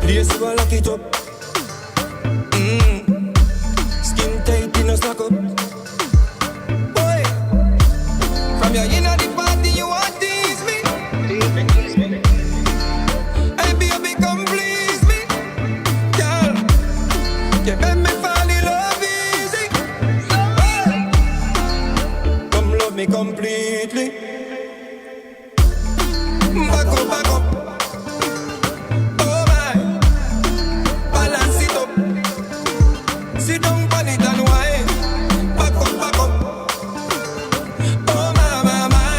Place you a lock it up. Skin tight in a snack up. Boy, from your inner the party you want tease me. Hey baby, come please me, girl. You make me fall in love easy. Come love me completely. Back up, back up. Oh my, balance it up. Sit down on it and wine. Back up, back up. Oh my, my, my,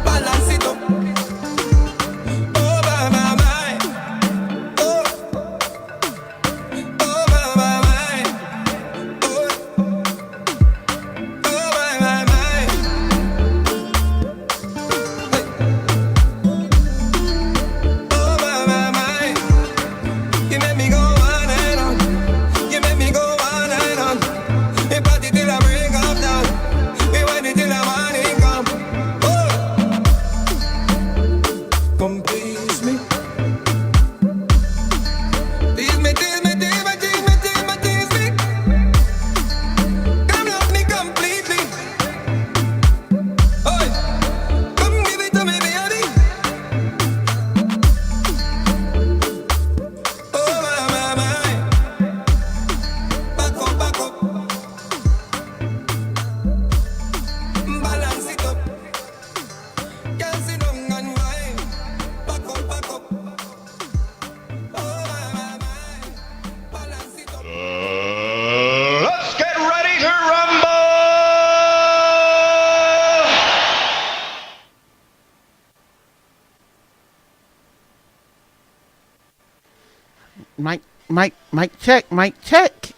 balance it up. Oh my, my, my. Oh, oh my, my, my. Oh, oh my, my, my. Oh my, my, my. You make me go on and on. You make me go on and on. You party till I break up down. You want it till I morning come. Oh, come please me. Tease me, tease me, tease me, tease me, tease me, tease me. Come love me completely. Oh, come give it to me, baby. Oh my, my, my. Back up, back up. Balance it up. Can't sit down and wine. Back up, back up. Oh my, my, my. Balance it up. Let's get ready to rumble! Mic check.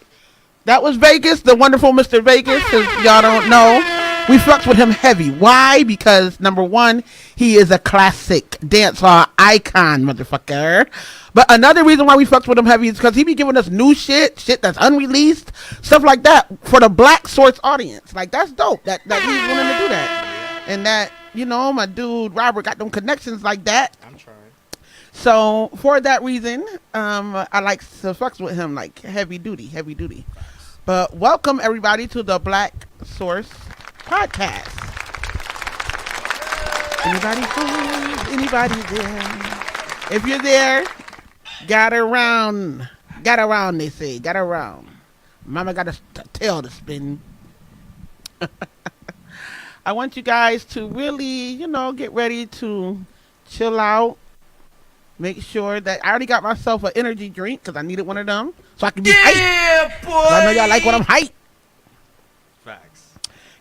That was Vegas, the wonderful Mr. Vegas. If y'all don't know, we fucks with him heavy. Why? Because number one, he is a classic dancehall icon, motherfucker. But another reason why we fucks with him heavy is because he be giving us new shit that's unreleased, stuff like that for the black source audience. Like that's dope. That he's willing to do that, and that my dude Robert got them connections like that. I'm trying. So for that reason, I like to fucks with him like heavy duty. But welcome everybody to the Black Source Podcast. Anybody home? Anybody there? If you're there, got around. They say, got around. Mama got a tail to spin. I want you guys to really, get ready to chill out. Make sure that I already got myself an energy drink because I needed one of them so I can be hyped. Yeah, boy. I know y'all like when I'm hyped. Facts.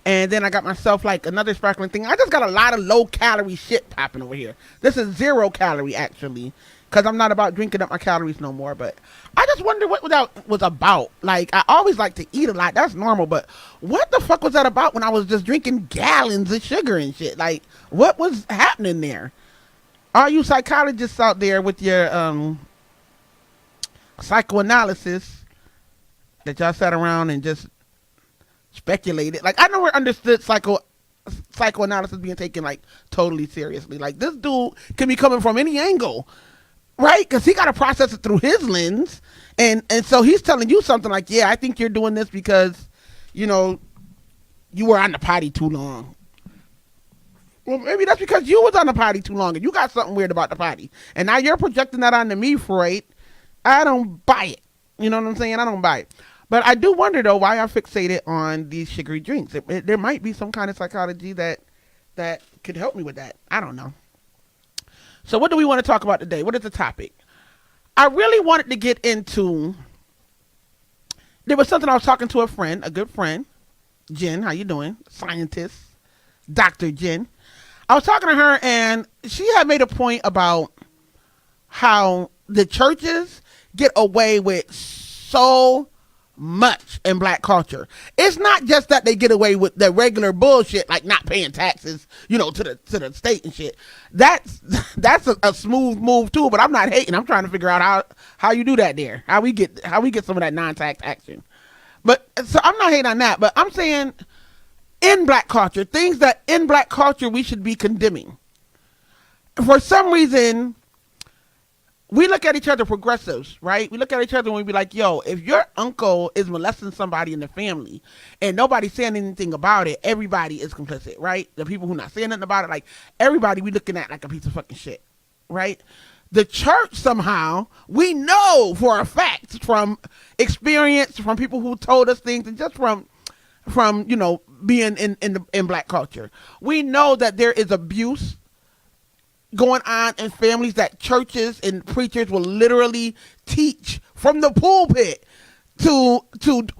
And then I got myself like another sparkling thing. I just got a lot of low calorie shit popping over here. This is 0 calorie actually because I'm not about drinking up my calories no more. But I just wonder what that was about. Like I always like to eat a lot. That's normal. But what the fuck was that about when I was just drinking gallons of sugar and shit? Like what was happening there? All you psychologists out there with your psychoanalysis that y'all sat around and just speculated. Like I never understood psychoanalysis being taken like totally seriously. Like this dude can be coming from any angle, right? Because he got to process it through his lens, and so he's telling you something like, yeah, I think you're doing this because you were on the potty too long. Well, maybe that's because you was on the potty too long and you got something weird about the potty. And now you're projecting that onto me, Freud. I don't buy it. You know what I'm saying? I don't buy it. But I do wonder, though, why I'm fixated on these sugary drinks. There might be some kind of psychology that could help me with that. I don't know. So what do we want to talk about today? What is the topic? I really wanted to get into... There was something I was talking to a friend, a good friend. Jen, how you doing? Scientist. Dr. Jen. I was talking to her and she had made a point about how the churches get away with so much in black culture. It's not just that they get away with the regular bullshit like not paying taxes, to the state and shit. That's a smooth move too, but I'm not hating. I'm trying to figure out how you do that there. How we get some of that non-tax action. But so I'm not hating on that, but I'm saying in black culture, things that in black culture we should be condemning. For some reason, we look at each other progressives, right? We look at each other and we be like, yo, if your uncle is molesting somebody in the family and nobody's saying anything about it, everybody is complicit, right? The people who not saying nothing about it, like everybody we looking at like a piece of fucking shit, right? The church somehow, we know for a fact from experience, from people who told us things, and just from being in black culture, we know that there is abuse going on in families that churches and preachers will literally teach from the pulpit to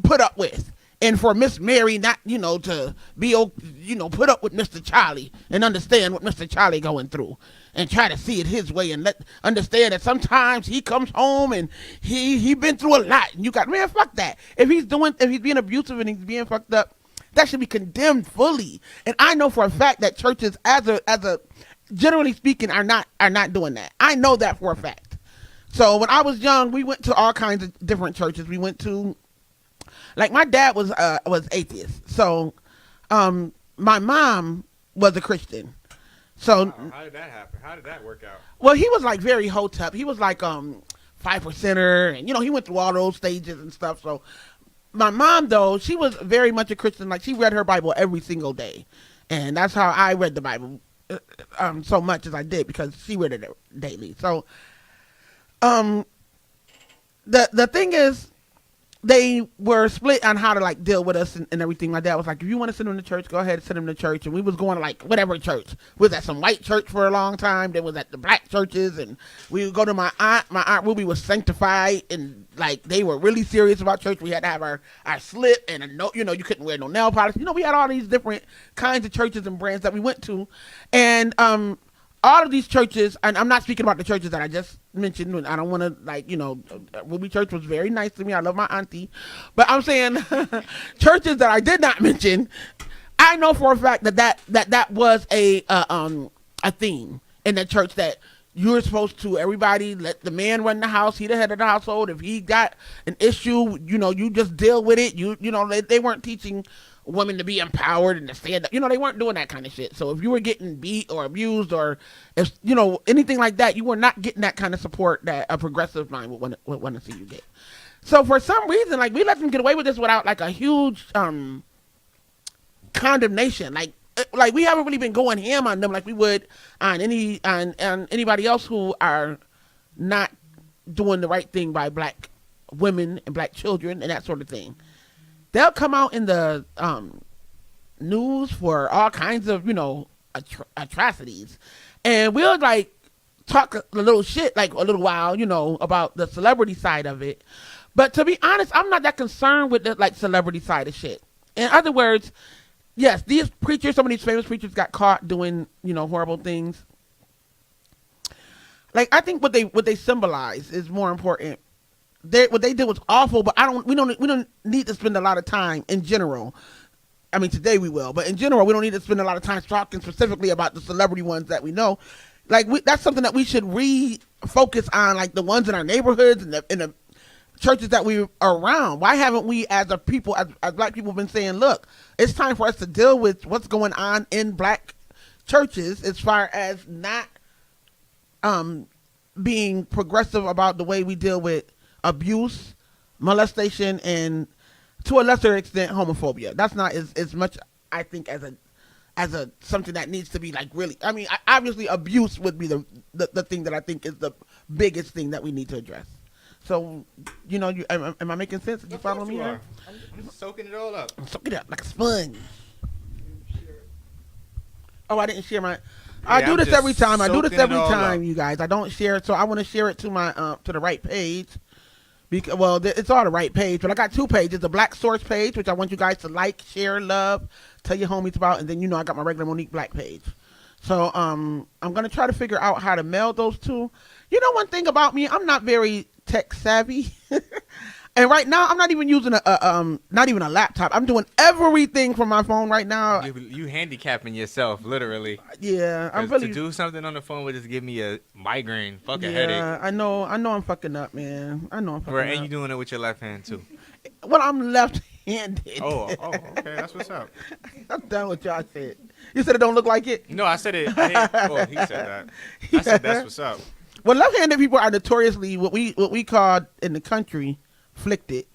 put up with. And for Miss Mary not, to be, put up with Mr. Charlie and understand what Mr. Charlie going through and try to see it his way and understand that sometimes he comes home and he been through a lot. And you got, man, fuck that. If he's being abusive and he's being fucked up, that should be condemned fully. And I know for a fact that churches as a generally speaking, are not doing that. I know that for a fact. So when I was young, we went to all kinds of different churches. We went to, like, my dad was atheist. So my mom was a Christian. So wow, how did that happen? How did that work out? Well, he was like very hotep. He was like 5%er, and he went through all those stages and stuff. So my mom, though, she was very much a Christian. Like, she read her Bible every single day, and that's how I read the Bible. So much as I did because she read it daily. So, the thing is, they were split on how to like deal with us and everything. My dad was like, if you want to send him to church, go ahead and send him to church. And we was going to like whatever church. We was at some white church for a long time. Then was at the black churches, and we would go to my aunt. My aunt Ruby was sanctified, and like they were really serious about church. We had to have our slip and a note. You couldn't wear no nail polish. We had all these different kinds of churches and brands that we went to, and all of these churches, and I'm not speaking about the churches that I just mentioned. I don't want to, Ruby Church was very nice to me. I love my auntie. But I'm saying churches that I did not mention, I know for a fact that was a theme in the church, that you're supposed to, everybody, let the man run the house. He the head of the household. If he got an issue, you just deal with it. They weren't teaching women to be empowered and to stand up. They weren't doing that kind of shit. So if you were getting beat or abused or if anything like that, you were not getting that kind of support that a progressive mind would want to see you get. So for some reason, like, we let them get away with this without like a huge condemnation. Like we haven't really been going ham on them like we would on anybody else who are not doing the right thing by black women and black children and that sort of thing. They'll come out in the news for all kinds of, atrocities. And we'll, like, talk a little shit, like, a little while, about the celebrity side of it. But to be honest, I'm not that concerned with the, like, celebrity side of shit. In other words, yes, these preachers, some of these famous preachers got caught doing, horrible things. Like, I think what they symbolize is more important. What they did was awful, but we don't need to spend a lot of time in general. I mean, today we will, but in general, we don't need to spend a lot of time talking specifically about the celebrity ones that we know. Like, that's something that we should refocus on, like the ones in our neighborhoods and in the churches that we are around. Why haven't we, as a people, as black people, been saying, look, it's time for us to deal with what's going on in black churches as far as not being progressive about the way we deal with abuse, molestation, and to a lesser extent homophobia. That's not as much, I think, as a something that needs to be like really. I mean, obviously abuse would be the thing that I think is the biggest thing that we need to address. So, am I making sense? Did you follow me here? I'm soaking it all up. I'm soaking it up like a sponge. Oh, I didn't share my. I do this every time. You guys. I don't share it, so I want to share it to my to the right page. Because, it's all the right page, but I got two pages. The Black Source page, which I want you guys to like, share, love, tell your homies about, and then I got my regular Monique Black page. So I'm gonna try to figure out how to mail those two. One thing about me, I'm not very tech savvy. And right now, I'm not even using not even a laptop. I'm doing everything from my phone right now. You handicapping yourself, literally. Yeah, I'm really to do something on the phone would just give me a migraine, a headache. Yeah, I know, I'm fucking up, man. I know I'm fucking up. And you doing it with your left hand too. Well, I'm left-handed. Oh, okay, that's what's up. I'm done with y'all shit. You said it don't look like it? No, I said it. He said that. I said that's what's up. Well, left-handed people are notoriously what we call in the country flicted.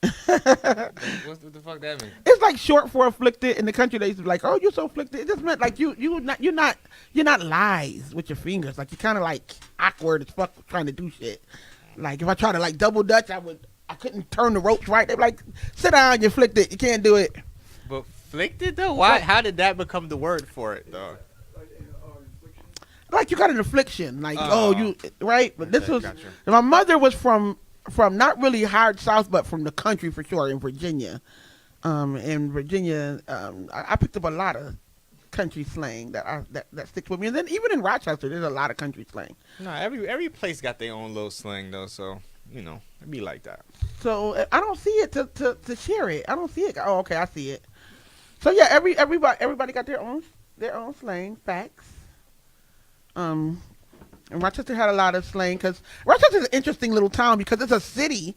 What the fuck that mean? It's like short for afflicted. In the country, they used to be like, "Oh, you're so afflicted." It just meant like you're not lies with your fingers. Like you're kind of like awkward as fuck trying to do shit. Like if I try to like double dutch, I couldn't turn the ropes right. They're like, "Sit down, you're afflicted. You can't do it." But afflicted though? Why? How did that become the word for it though? Like you got an affliction. Like you right. But this was gotcha. my mother was from not really hard south, but from the country for sure in Virginia. In Virginia, I picked up a lot of country slang that sticks with me. And then even in Rochester, there's a lot of country slang. No, every place got their own little slang though, so it'd be like that. So I don't see it to share it. I don't see it. Oh, okay, I see it. So yeah, everybody got their own slang. Facts. And Rochester had a lot of slang because Rochester is an interesting little town because it's a city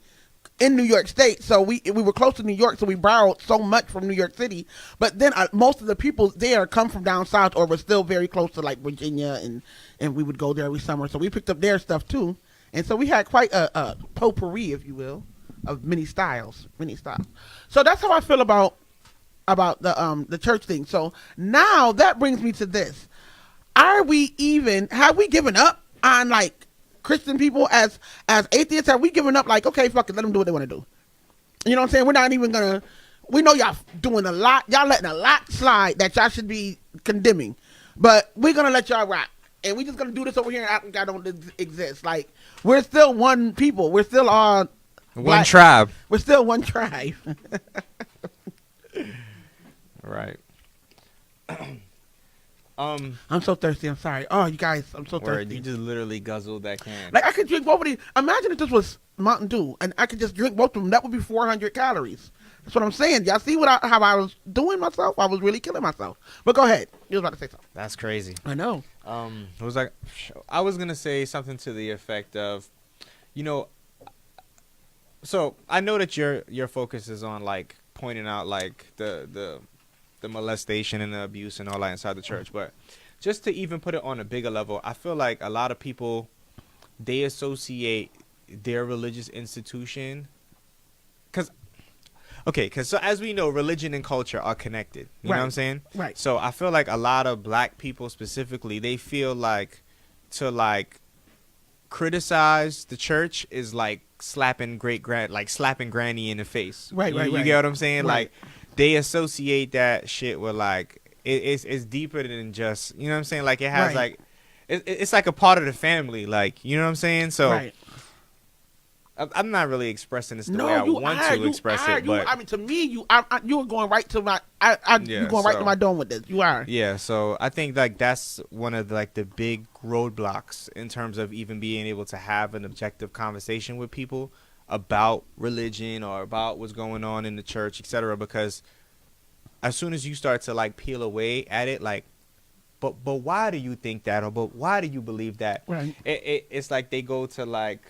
in New York State. So we were close to New York, so we borrowed so much from New York City. But then most of the people there come from down south or were still very close to like Virginia, and we would go there every summer. So we picked up their stuff too. And so we had quite a potpourri, if you will, of many styles. So that's how I feel about the church thing. So now that brings me to this. Have we given up on like Christian people as atheists? Have we given up like, okay, fuck it, let them do what they want to do? You know what I'm saying? We're not even gonna, we know y'all doing a lot, y'all letting a lot slide that y'all should be condemning, but we're gonna let y'all rock. And we just gonna do this over here and act like I don't exist. Like, we're still one people. We're still all one tribe. We're still one tribe. Right. I'm so thirsty. I'm sorry. Oh, you guys, I'm so thirsty. You just literally guzzled that can. Like, I could drink both of these. Imagine if this was Mountain Dew, and I could just drink both of them. That would be 400 calories. That's what I'm saying. Y'all see how I was doing myself? I was really killing myself. But go ahead. You was about to say something. That's crazy. I know. It was like, I was gonna say something to the effect of, so I know that your focus is on like pointing out like the molestation and the abuse and all that inside the church, but just to even put it on a bigger level, I feel like a lot of people, they associate their religious institution, because so as we know, religion and culture are connected. You know what I'm saying? Right. So I feel like a lot of black people specifically, they feel like to like criticize the church is like slapping granny in the face. Right. You get what I'm saying? Right. Like, they associate that shit with like it's deeper than just, you know what I'm saying? Like, it has like it's like a part of the family, like, you know what I'm saying? So right. I'm not really expressing this the way I want to express it, but I mean, to me, you were going right to my you're going right to my dome with this. You are. Yeah, so I think like that's one of like the big roadblocks in terms of even being able to have an objective conversation with people about religion or about what's going on in the church, etc. Because as soon as you start to like peel away at it, like, but why do you think that, or but why do you believe that? Right. It's like they go to like,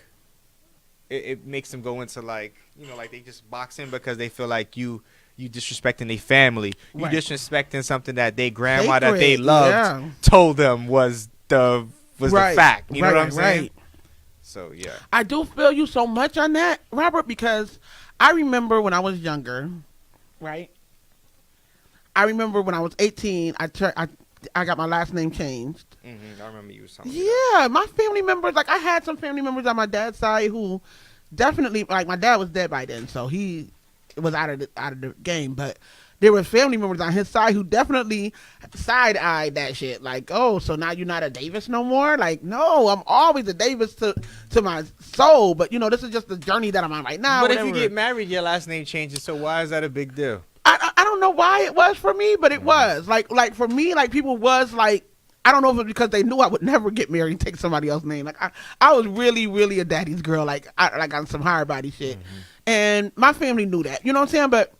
it makes them go into like, like they just box in because they feel like you disrespecting their family, you disrespecting something that their grandma Sacred, that they loved told them was the fact. You know what I'm saying? Right. So yeah, I do feel you so much on that, Robert, because I remember when I was younger, right? I remember when I was 18, I got my last name changed. I remember you saying. Yeah, my family members, like I had some family members on my dad's side who definitely, like my dad was dead by then, so he was out of the game. But there were family members on his side who definitely side-eyed that shit. Like, oh, so now you're not a Davis no more? Like, no, I'm always a Davis to my soul. But this is just the journey that I'm on right now. But whatever. if you get married, your last name changes. So why is that a big deal? I don't know why it was for me, but it was like for me, like people was like, I don't know if it's because they knew I would never get married and take somebody else's name. Like I was really, really a daddy's girl, like on some higher body shit. And my family knew that, you know what I'm saying? But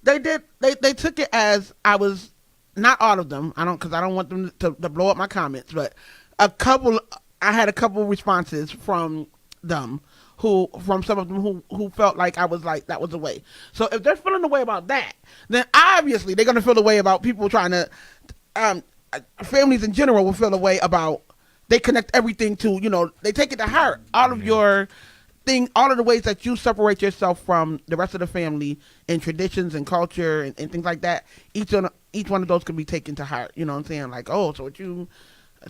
they took it as I was, not all of them. Because I don't want them to blow up my comments, but I had a couple responses from them from some of them who felt like I was like, that was the way. So if they're feeling the way about that, then obviously they're going to feel the way about people trying to, families in general will feel the way about they connect everything to, they take it to heart. All of your all of the ways that you separate yourself from the rest of the family in traditions and culture and things like that. Each one of those can be taken to heart. You know what I'm saying? Like, oh,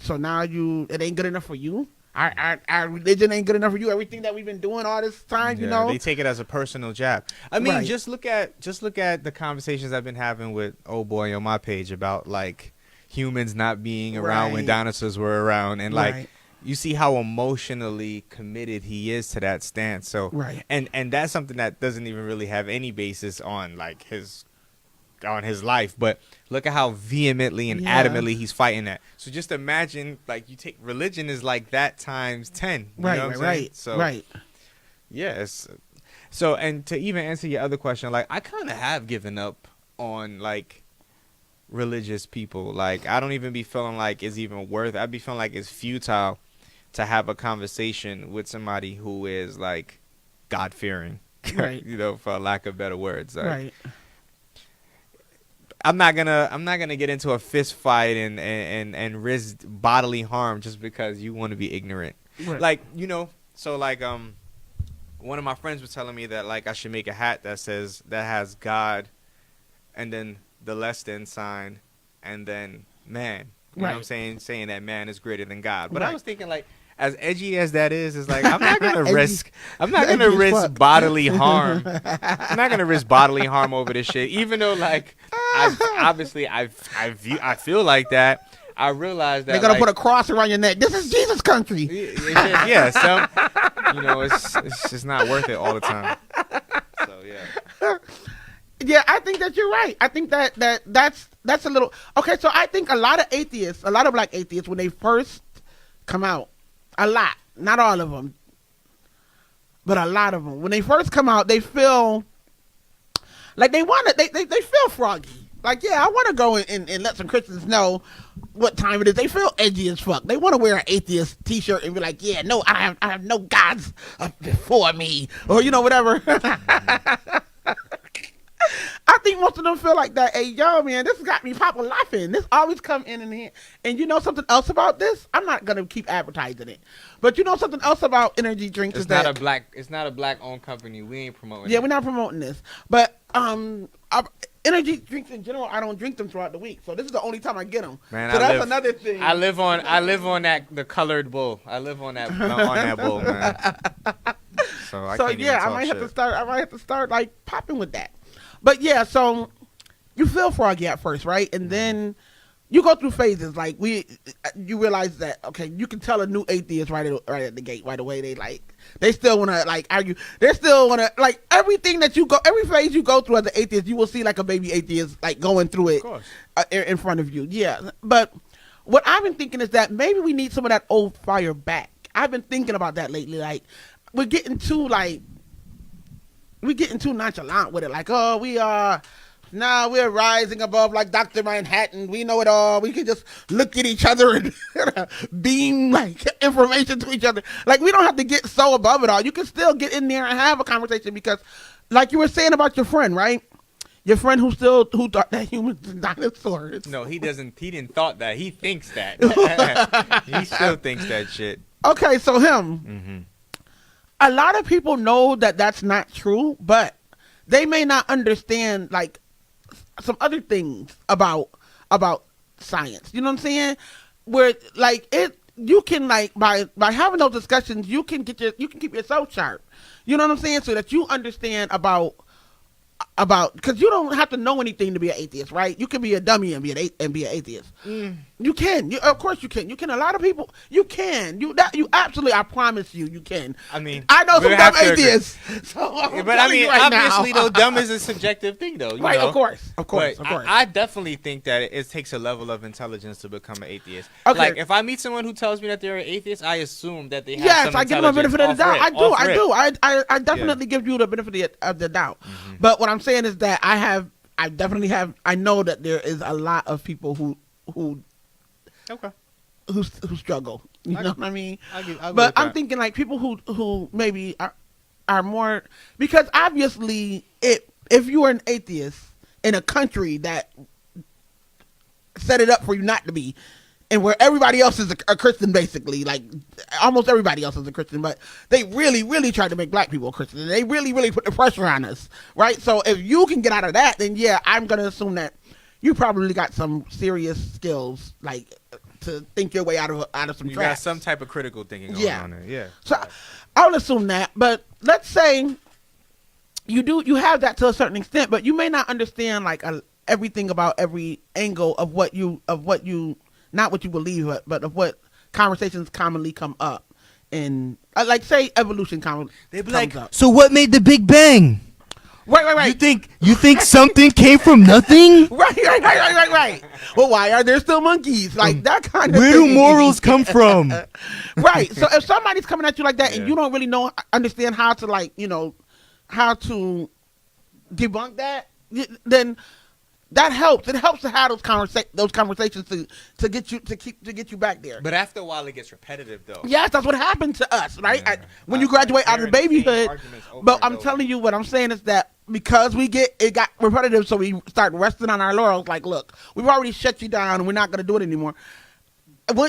so now it ain't good enough for you. Our religion ain't good enough for you. Everything that we've been doing all this time, they take it as a personal jab. I mean, Right. just look at the conversations I've been having with old boy on my page about like humans not being around when Right. dinosaurs were around, and like Right. you see how emotionally committed he is to that stance. So Right. and that's something that doesn't even really have any basis on like his life, but look at how vehemently and Yeah. adamantly he's fighting that. So just imagine, like, you take religion is like that times 10. You Right, know what I'm right, saying? So right. yes. So, and to even answer your other question, like, I kind of have given up on like religious people. Like, I don't even be feeling like it's even worth it. I be feeling like it's futile to have a conversation with somebody who is like God fearing, Right. for lack of better words. Like, Right. I'm not gonna get into a fist fight and risk bodily harm just because you want to be ignorant. Right. Like, so like one of my friends was telling me that like I should make a hat that has God and then the less than sign and then man. You know what I'm Right. saying that man is greater than God. But I Right. was thinking like, as edgy as that is, it's like I'm not gonna Edgy. risk Edgy as fuck. bodily harm. I'm not gonna risk bodily harm over this shit. Even though like I feel like that. I realize that They're gonna like, put a cross around your neck. This is Jesus' country. yeah, so it's just not worth it all the time. So yeah. Yeah, I think that you're right. I think that's a little okay. So I think a lot of black atheists, when they first come out, a lot, not all of them, but a lot of them, when they first come out, they feel like they feel froggy. Like, yeah, I want to go and let some Christians know what time it is. They feel edgy as fuck. They want to wear an atheist T-shirt and be like, yeah, no, I have no gods before me, or whatever. I think most of them feel like that. Hey, yo, man, this got me Papa laughing. This always come in and here. And you know something else about this? I'm not gonna keep advertising it, but you know something else about energy drinks It's not a black owned company. We ain't promoting. Yeah, it. we're not promoting this. But energy drinks in general, I don't drink them throughout the week, so this is the only time I get them. Man, so that's another thing. I live on the colored bull. I live on that bull, man. So I can't even I talk might shit. have to start like popping with that. But yeah, so you feel froggy at first, right? And then you go through phases. Like you realize that okay, you can tell a new atheist right at the gate right away. They still want to like argue. They still want to like everything that every phase you go through as an atheist, you will see like a baby atheist like going through it in front of you. Yeah, but what I've been thinking is that maybe we need some of that old fire back. I've been thinking about that lately. Like we're getting too nonchalant with it. Like, oh, we're rising above like Dr. Manhattan. We know it all. We can just look at each other and beam like information to each other. Like we don't have to get so above it all. You can still get in there and have a conversation because like you were saying about your friend, right? Your friend who thought that humans and dinosaurs. No, he didn't thought that. He thinks that. He still thinks that shit. Okay, so him. Mm-hmm. A lot of people know that that's not true, but they may not understand like some other things about science. You know what I'm saying? Where like you can like by having those discussions, you can keep yourself sharp. You know what I'm saying? So that you understand about because you don't have to know anything to be an atheist, right? You can be a dummy and be an atheist. You can. Of course you can. You can. A lot of people. You can. You absolutely. I promise you, you can. I mean, I know some we dumb have to agree. atheists. So I'm But I telling mean, you right obviously, now. though, dumb is a subjective thing, though. Right, know? of course. But I definitely think that it takes a level of intelligence to become an atheist. Okay. Like, if I meet someone who tells me that they're an atheist, I assume that they have Yes, some I give them a benefit of the doubt. I do. I definitely give you the benefit of the doubt. Mm-hmm. But what I'm saying is that I definitely have. I know that there is a lot of people who struggle. You know what I mean? But I'm thinking like people who maybe are more because obviously if you are an atheist in a country that set it up for you not to be, and where everybody else is a Christian, basically, like almost everybody else is a Christian, but they really, really tried to make black people Christian, and they really, really put the pressure on us, right? So if you can get out of that, then yeah, I'm gonna assume that you probably got some serious skills, like to think your way out of some You traps. got some type of critical thinking going on there. Yeah. So I'll assume that, but let's say you have that to a certain extent, but you may not understand like everything about every angle of what you not what you believe, but of what conversations commonly come up in, like say evolution They'd be comes like, up. so what made the Big Bang? Right. You think something came from nothing? Right. Well, why are there still monkeys? Like that kind of Where do thing. morals come from? Right. So if somebody's coming at you like that and Yeah. you don't really understand how to how to debunk that, then that helps. It helps to have those conversations to get you back there. But after a while, it gets repetitive, though. Yes, that's what happened to us, right? Yeah. When you graduate out of Hearing the same babyhood. arguments over But and I'm over. telling you, what I'm saying is that because it got repetitive, so we start resting on our laurels. Like, look, we've already shut you down, and we're not going to do it anymore.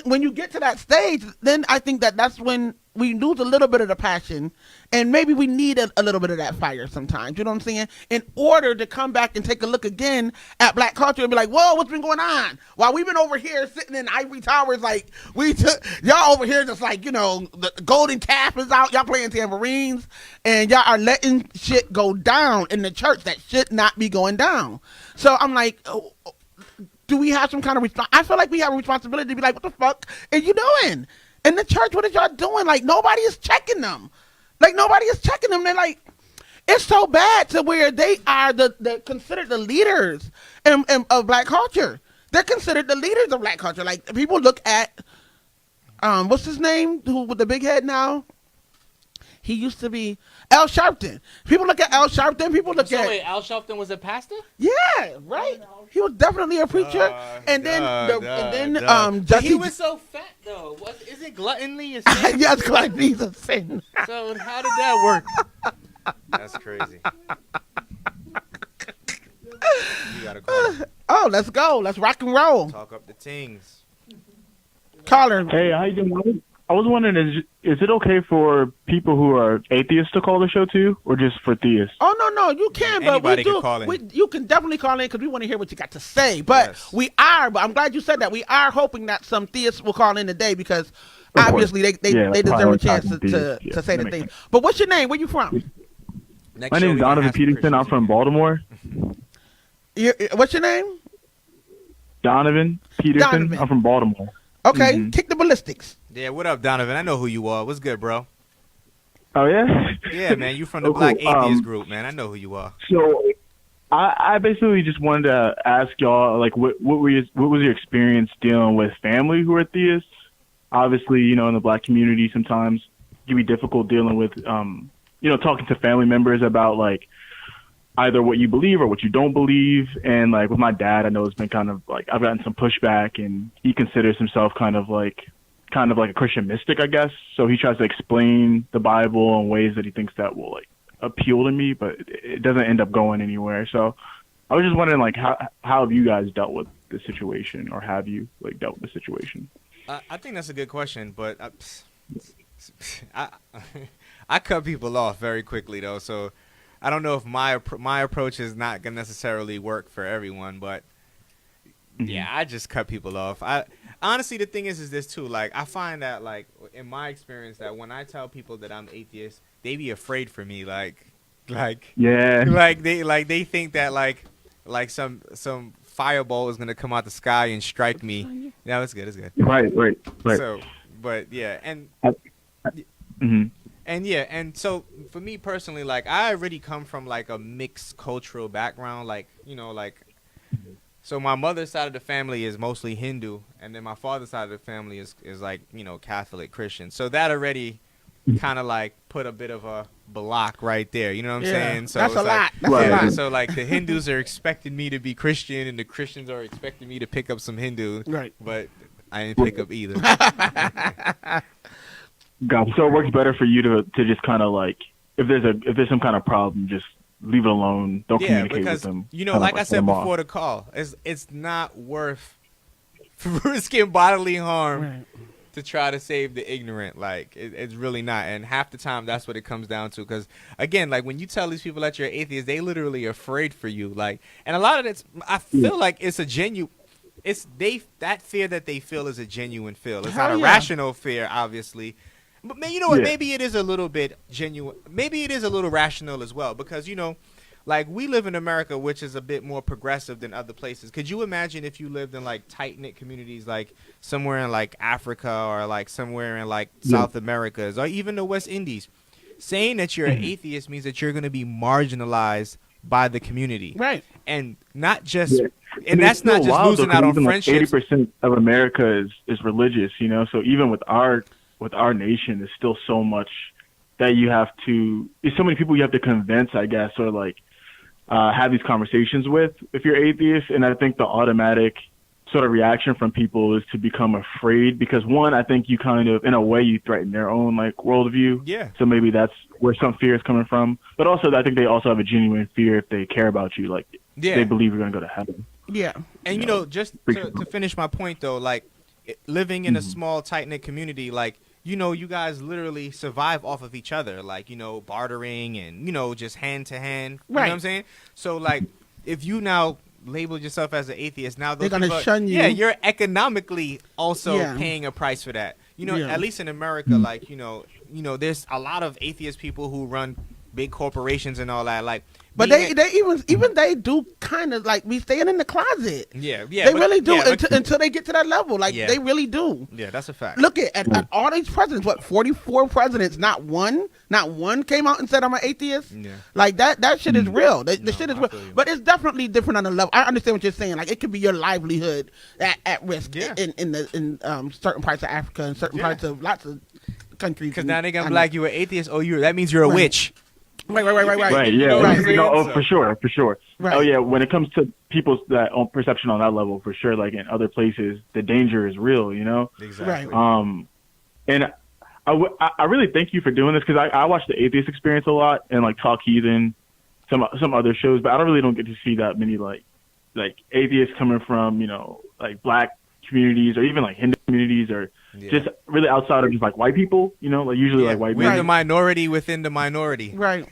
When you get to that stage, then I think that's when we lose a little bit of the passion, and maybe we need a little bit of that fire sometimes. You know what I'm saying? In order to come back and take a look again at black culture and be like, whoa, what's been going on? While we've been over here sitting in ivory towers, like y'all over here just like, the golden calf is out, y'all playing tambourines, and y'all are letting shit go down in the church that should not be going down. So I'm like, do we have some kind of I feel like we have a responsibility to be like, what the fuck are you doing? In the church, what is y'all doing? Like, nobody is checking them. They're like, it's so bad to where they are considered the leaders of black culture. They're considered the leaders of black culture. Like, people look at, what's his name? Who with the big head now? He used to be Al Sharpton. People look at Al Sharpton. People look at. Wait, Al Sharpton was a pastor? Yeah, right. He was definitely a preacher. And then But Jesse. he was so fat though. Isn't gluttony a sin? Yes, gluttony's a sin. So how did that work? That's crazy. You gotta call him. Oh, let's go. Let's rock and roll. Talk up the tings. Caller. Hey, how you doing? I was wondering, is it okay for people who are atheists to call the show too, or just for theists? Oh no, you can, but Anybody we can do. call in. You can definitely call in because we want to hear what you got to say. But Yes. But I'm glad you said that. We are hoping that some theists will call in today because course. obviously they Yeah, deserve a chance prioritizing to theists. say That the makes thing. sense. But what's your name? Where you from? Next My show name we is gonna Donovan have some Peterson. I'm Christians. from Baltimore. What's your name? Donovan Peterson. Donovan. I'm from Baltimore. Okay, Mhm. kick the ballistics. Yeah, what up, Donovan? I know who you are. What's good, bro? Oh yeah. Yeah, man, you from the Oh, Black cool. Atheist group, man. I know who you are. So, I basically just wanted to ask y'all, like, what was your experience dealing with family who are theists? Obviously, in the black community, sometimes it can be difficult dealing with, talking to family members about like either what you believe or what you don't believe. And like with my dad, I know it's been kind of like I've gotten some pushback, and he considers himself kind of like a Christian mystic, I guess. So he tries to explain the Bible in ways that he thinks that will like appeal to me, but it doesn't end up going anywhere. So I was just wondering, like, how have you guys dealt with the situation, or have you like dealt with the situation? I think that's a good question, but I cut people off very quickly though, so I don't know if my approach is not gonna necessarily work for everyone, but yeah, I just cut people off. Honestly, the thing is this too. Like, I find that, like, in my experience, that when I tell people that I'm atheist, they be afraid for me. Yeah. They think that like some fireball is gonna come out the sky and strike me. Yeah, it's good. It's good. Right. So, but yeah, and Mhm. and so for me personally, like, I already come from like a mixed cultural background, like, so my mother's side of the family is mostly Hindu, and then my father's side of the family is like, Catholic Christian. So that already kind of like put a bit of a block right there. You know what I'm saying? So that's it's a like, lot. That's a lot. So like the Hindus are expecting me to be Christian, and the Christians are expecting me to pick up some Hindu. Right. But I didn't pick up either. Gotcha. So it works better for you to just kind of like, if there's some kind of problem, just leave it alone. Don't Yeah, communicate because with them. like Kinda I said cut them off. before the call, it's not worth risking bodily harm Right. to try to save the ignorant. Like it's really not. And half the time that's what it comes down to. Because again, like when you tell these people that you're atheist, they literally afraid for you. Like, and a lot of it's, I feel like it's a genuine. That fear that they feel is a genuine fear. It's not Hell a yeah. rational fear, obviously. But you know what? Yeah. Maybe it is a little bit genuine. Maybe it is a little rational as well. Because like we live in America, which is a bit more progressive than other places. Could you imagine if you lived in like tight knit communities, like somewhere in like Africa or like somewhere in like South Americas or even the West Indies? Saying that you're an atheist means that you're going to be marginalized by the community, Right. and not just, Yeah. and it's that's not still just wild, losing though, out 'cause on even, like, friendships. 80% of America is religious, So even with our nation, there's still so much that you have to. There's so many people you have to convince, I guess, or like have these conversations with if you're atheist. And I think the automatic sort of reaction from people is to become afraid because one, I think you kind of, in a way, you threaten their own like worldview. Yeah. So maybe that's where some fear is coming from. But also, I think they also have a genuine fear if they care about you, like Yeah. they believe you're gonna go to heaven. Yeah. And just to finish my point though, like living in a small tight knit community, like you guys literally survive off of each other, like bartering and just hand to hand. You know Right. what I'm saying? So like if you now label yourself as an atheist, now those They're gonna people, shun you. Yeah, you're economically also Yeah. paying a price for that. Yeah. At least in America, like there's a lot of atheist people who run big corporations and all that. Like, But being they even they do kind of like be staying in the closet. yeah, They but- really do yeah, but- until they get to that level. Like Yeah. they really do. yeah, that's a fact. Look at all these presidents. What 44 presidents? Not one came out and said I'm an atheist. Yeah. Like that shit is real. The shit is I real. feel you. But it's definitely different on the level. I understand what you're saying. Like it could be your livelihood at risk Yeah. in certain parts of Africa and certain Yeah. parts of lots of countries. Because now they gonna I be know. like you an atheist. Oh, that means you're a Right. witch. Right. Right, yeah. You know what I'm saying? Oh, So- for sure. Right. Oh, yeah, when it comes to people's that own perception on that level, for sure, like in other places, the danger is real, Exactly. Right. And I really thank you for doing this because I watch the Atheist Experience a lot and like Talk Heathen, some other shows, but I don't get to see that many like atheists coming from, like black communities or even like Hindu communities or Yeah. just really outside of just like white people, like usually Yeah, like white we're people. the minority within the minority. Right.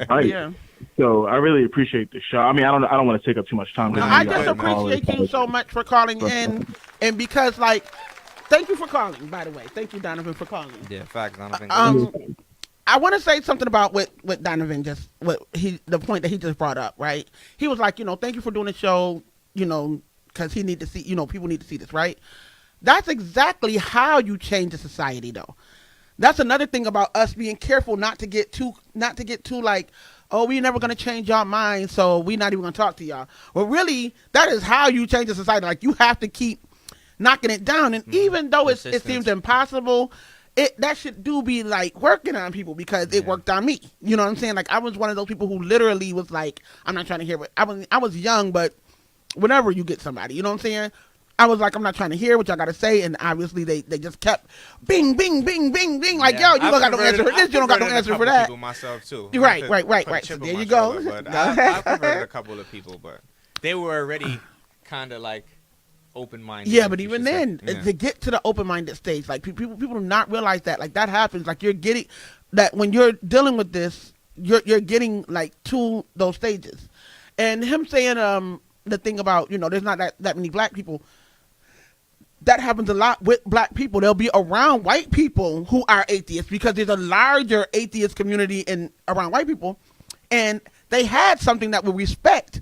Right. Yeah. So I really appreciate the show. I mean, I don't want to take up too much time. No, know I you just guys are callers, appreciate you so much for calling in, and because thank you for calling. By the way, thank you, Donovan, for calling. Yeah, facts. I don't think. I want to say something about what Donovan the point that he just brought up. Right, he was like, thank you for doing the show. Because he need to see, people need to see this. Right, that's exactly how you change a society, though. That's another thing about us being careful not to get too like, oh, we're never gonna change y'all minds, so we're not even gonna talk to y'all. Well, really, that is how you change a society. Like you have to keep knocking it down, and even though it seems impossible, that should be like working on people because it worked on me. You know what I'm saying? Like I was one of those people who literally was like, I'm not trying to hear what I was young, but whenever you get somebody, you know what I'm saying? I was like, I'm not trying to hear what y'all got to say, and obviously they just kept bing, bing, bing, bing, bing, like, yo, you don't got no answer for this, you don't got no answer for that. People myself too. Right. Put a chip So on there my you go. shoulder, but I've converted a couple of people, but they were already kind of like open-minded. Yeah, but you even should say. then, Yeah. to get to the open-minded stage, like people do not realize that, like that happens. Like you're getting that when you're dealing with this, you're getting like to those stages, and him saying the thing about there's not that many black people. That happens a lot with black people. They'll be around white people who are atheists because there's a larger atheist community around white people, and they had something that we respect,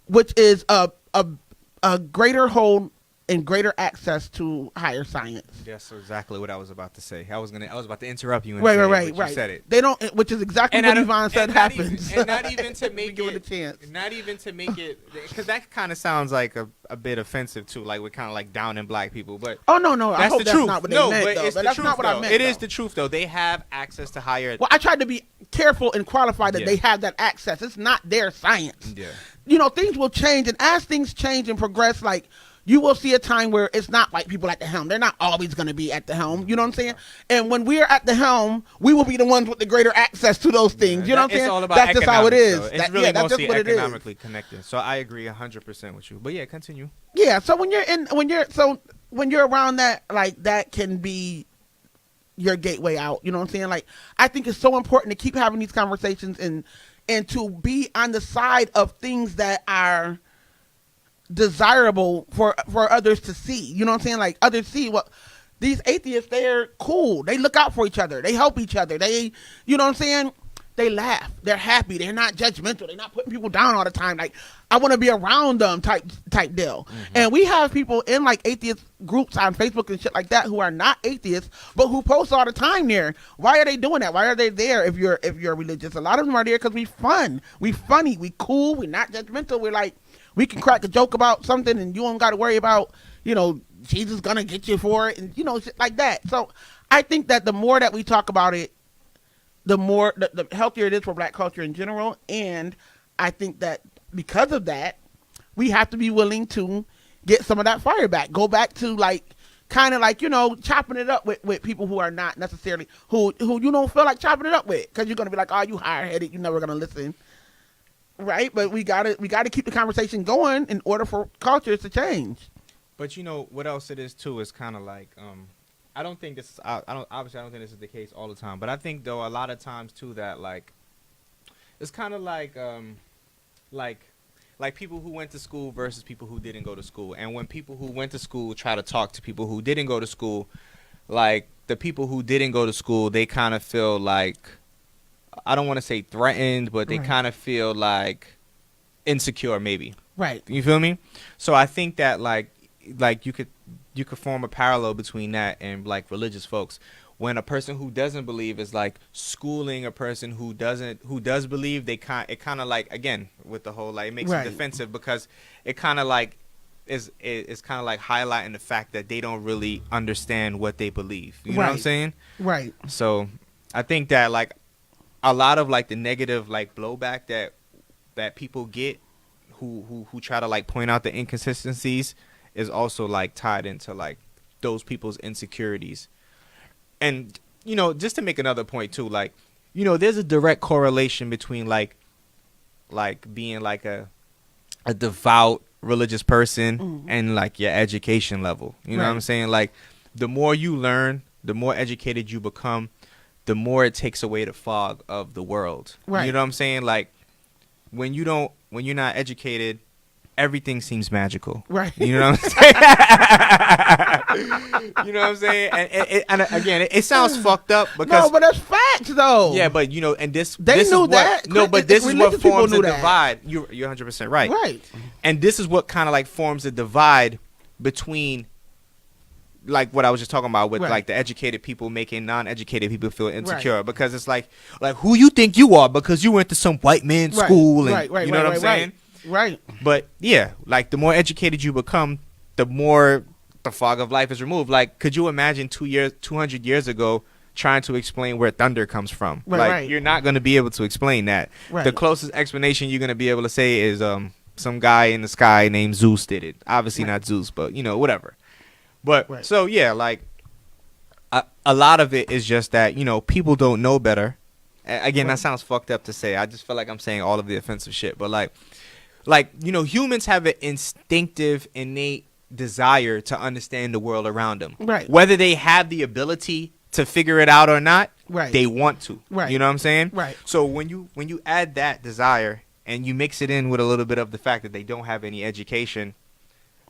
which is a greater hold and greater access to higher science. That's exactly what I was about to say. I was about to interrupt you. And Right, say it, right. but you said it. They don't, which is exactly what Yvonne said happens. And not even to make Give it, it a chance. Not even to make it, because that kind of sounds like a bit offensive too. Like we're kind of like downing black people, but Oh no! I that's hope the that's truth. not what they No, meant, but though. it's But the that's truth. not what I though. meant. It is though. the truth though. They have access to higher. Well, I tried to be careful and qualify that Yeah. they have that access. It's not their science. Yeah. Things will change, and as things change and progress, like you will see a time where it's not white people at the helm. They're not always going to be at the helm. You know what I'm saying? And when we are at the helm, we will be the ones with the greater access to those things. You know what I'm saying? It's all about that's just how it is. though. It's That- really yeah, that's mostly just what it is. economically connected. So I agree 100% with you. But yeah, continue. Yeah. So when you're around that, like that can be your gateway out. You know what I'm saying? Like I think it's so important to keep having these conversations and to be on the side of things that are desirable for others to see. You know what I'm saying? Like others see what these atheists, they're cool. They look out for each other. They help each other. They, you know what I'm saying? They laugh. They're happy. They're not judgmental. They're not putting people down all the time. Like I want to be around them type deal. Mm-hmm. And we have people in like atheist groups on Facebook and shit like that who are not atheists, but who post all the time there. Why are they doing that? Why are they there if you're religious? A lot of them are there because we fun. We funny. We cool. We're not judgmental. We're like, we can crack a joke about something and you don't got to worry about, you know, Jesus gonna get you for it and, you know, shit like that. So I think that the more that we talk about it, the more, the healthier it is for black culture in general. And I think that because of that, we have to be willing to get some of that fire back. Go back to like, kind of like, you know, chopping it up with people who are not necessarily, who you don't feel like chopping it up with. Because you're going to be like, oh, you hard-headed, you're never going to listen. Right, but we gotta keep the conversation going in order for cultures to change. But you know what else it is too is kind of like I don't think this is I don't think this is the case all the time, but I think though a lot of times too that like it's kind of like people who went to school versus people who didn't go to school, and when people who went to school try to talk to people who didn't go to school, like the people who didn't go to school, they kind of feel like, I don't want to say threatened, but they kind of feel like insecure maybe. Right. You feel me? So I think that like you could form a parallel between that and like religious folks. When a person who doesn't believe is like schooling a person who does believe, it kind of like, again, with the whole like, it makes it defensive because it kind of like is kind of like highlighting the fact that they don't really understand what they believe. You know what I'm saying? Right. So I think that like a lot of like the negative like blowback that people get who try to like point out the inconsistencies is also like tied into like those people's insecurities. And you know, just to make another point too, like, you know, there's a direct correlation between like being like a devout religious person and like your education level. You know what I'm saying? Like the more you learn, the more educated you become, the more it takes away the fog of the world. Right. You know what I'm saying? Like when you're not educated, everything seems magical. Right. You know what I'm saying? You know what I'm saying? And again, it sounds fucked up because no, but that's facts though. Yeah, but you know, and this they this knew is that. What, no, but this is what forms a that. divide. You're 100% right. Right. And this is what kind of like forms a divide between like what I was just talking about with like the educated people making non-educated people feel insecure because it's like who you think you are because you went to some white man's school and you know what I'm saying? Right. But yeah, like the more educated you become, the more the fog of life is removed. Like, could you imagine 200 years ago trying to explain where thunder comes from? You're not going to be able to explain that. Right. The closest explanation you're going to be able to say is some guy in the sky named Zeus did it. Obviously not Zeus, but you know, whatever. But so yeah, like a lot of it is just that, you know, people don't know better. Again, that sounds fucked up to say. I just feel like I'm saying all of the offensive shit. But like, you know, humans have an instinctive, innate desire to understand the world around them. Right. Whether they have the ability to figure it out or not, they want to. Right. You know what I'm saying? Right. So when you add that desire and you mix it in with a little bit of the fact that they don't have any education,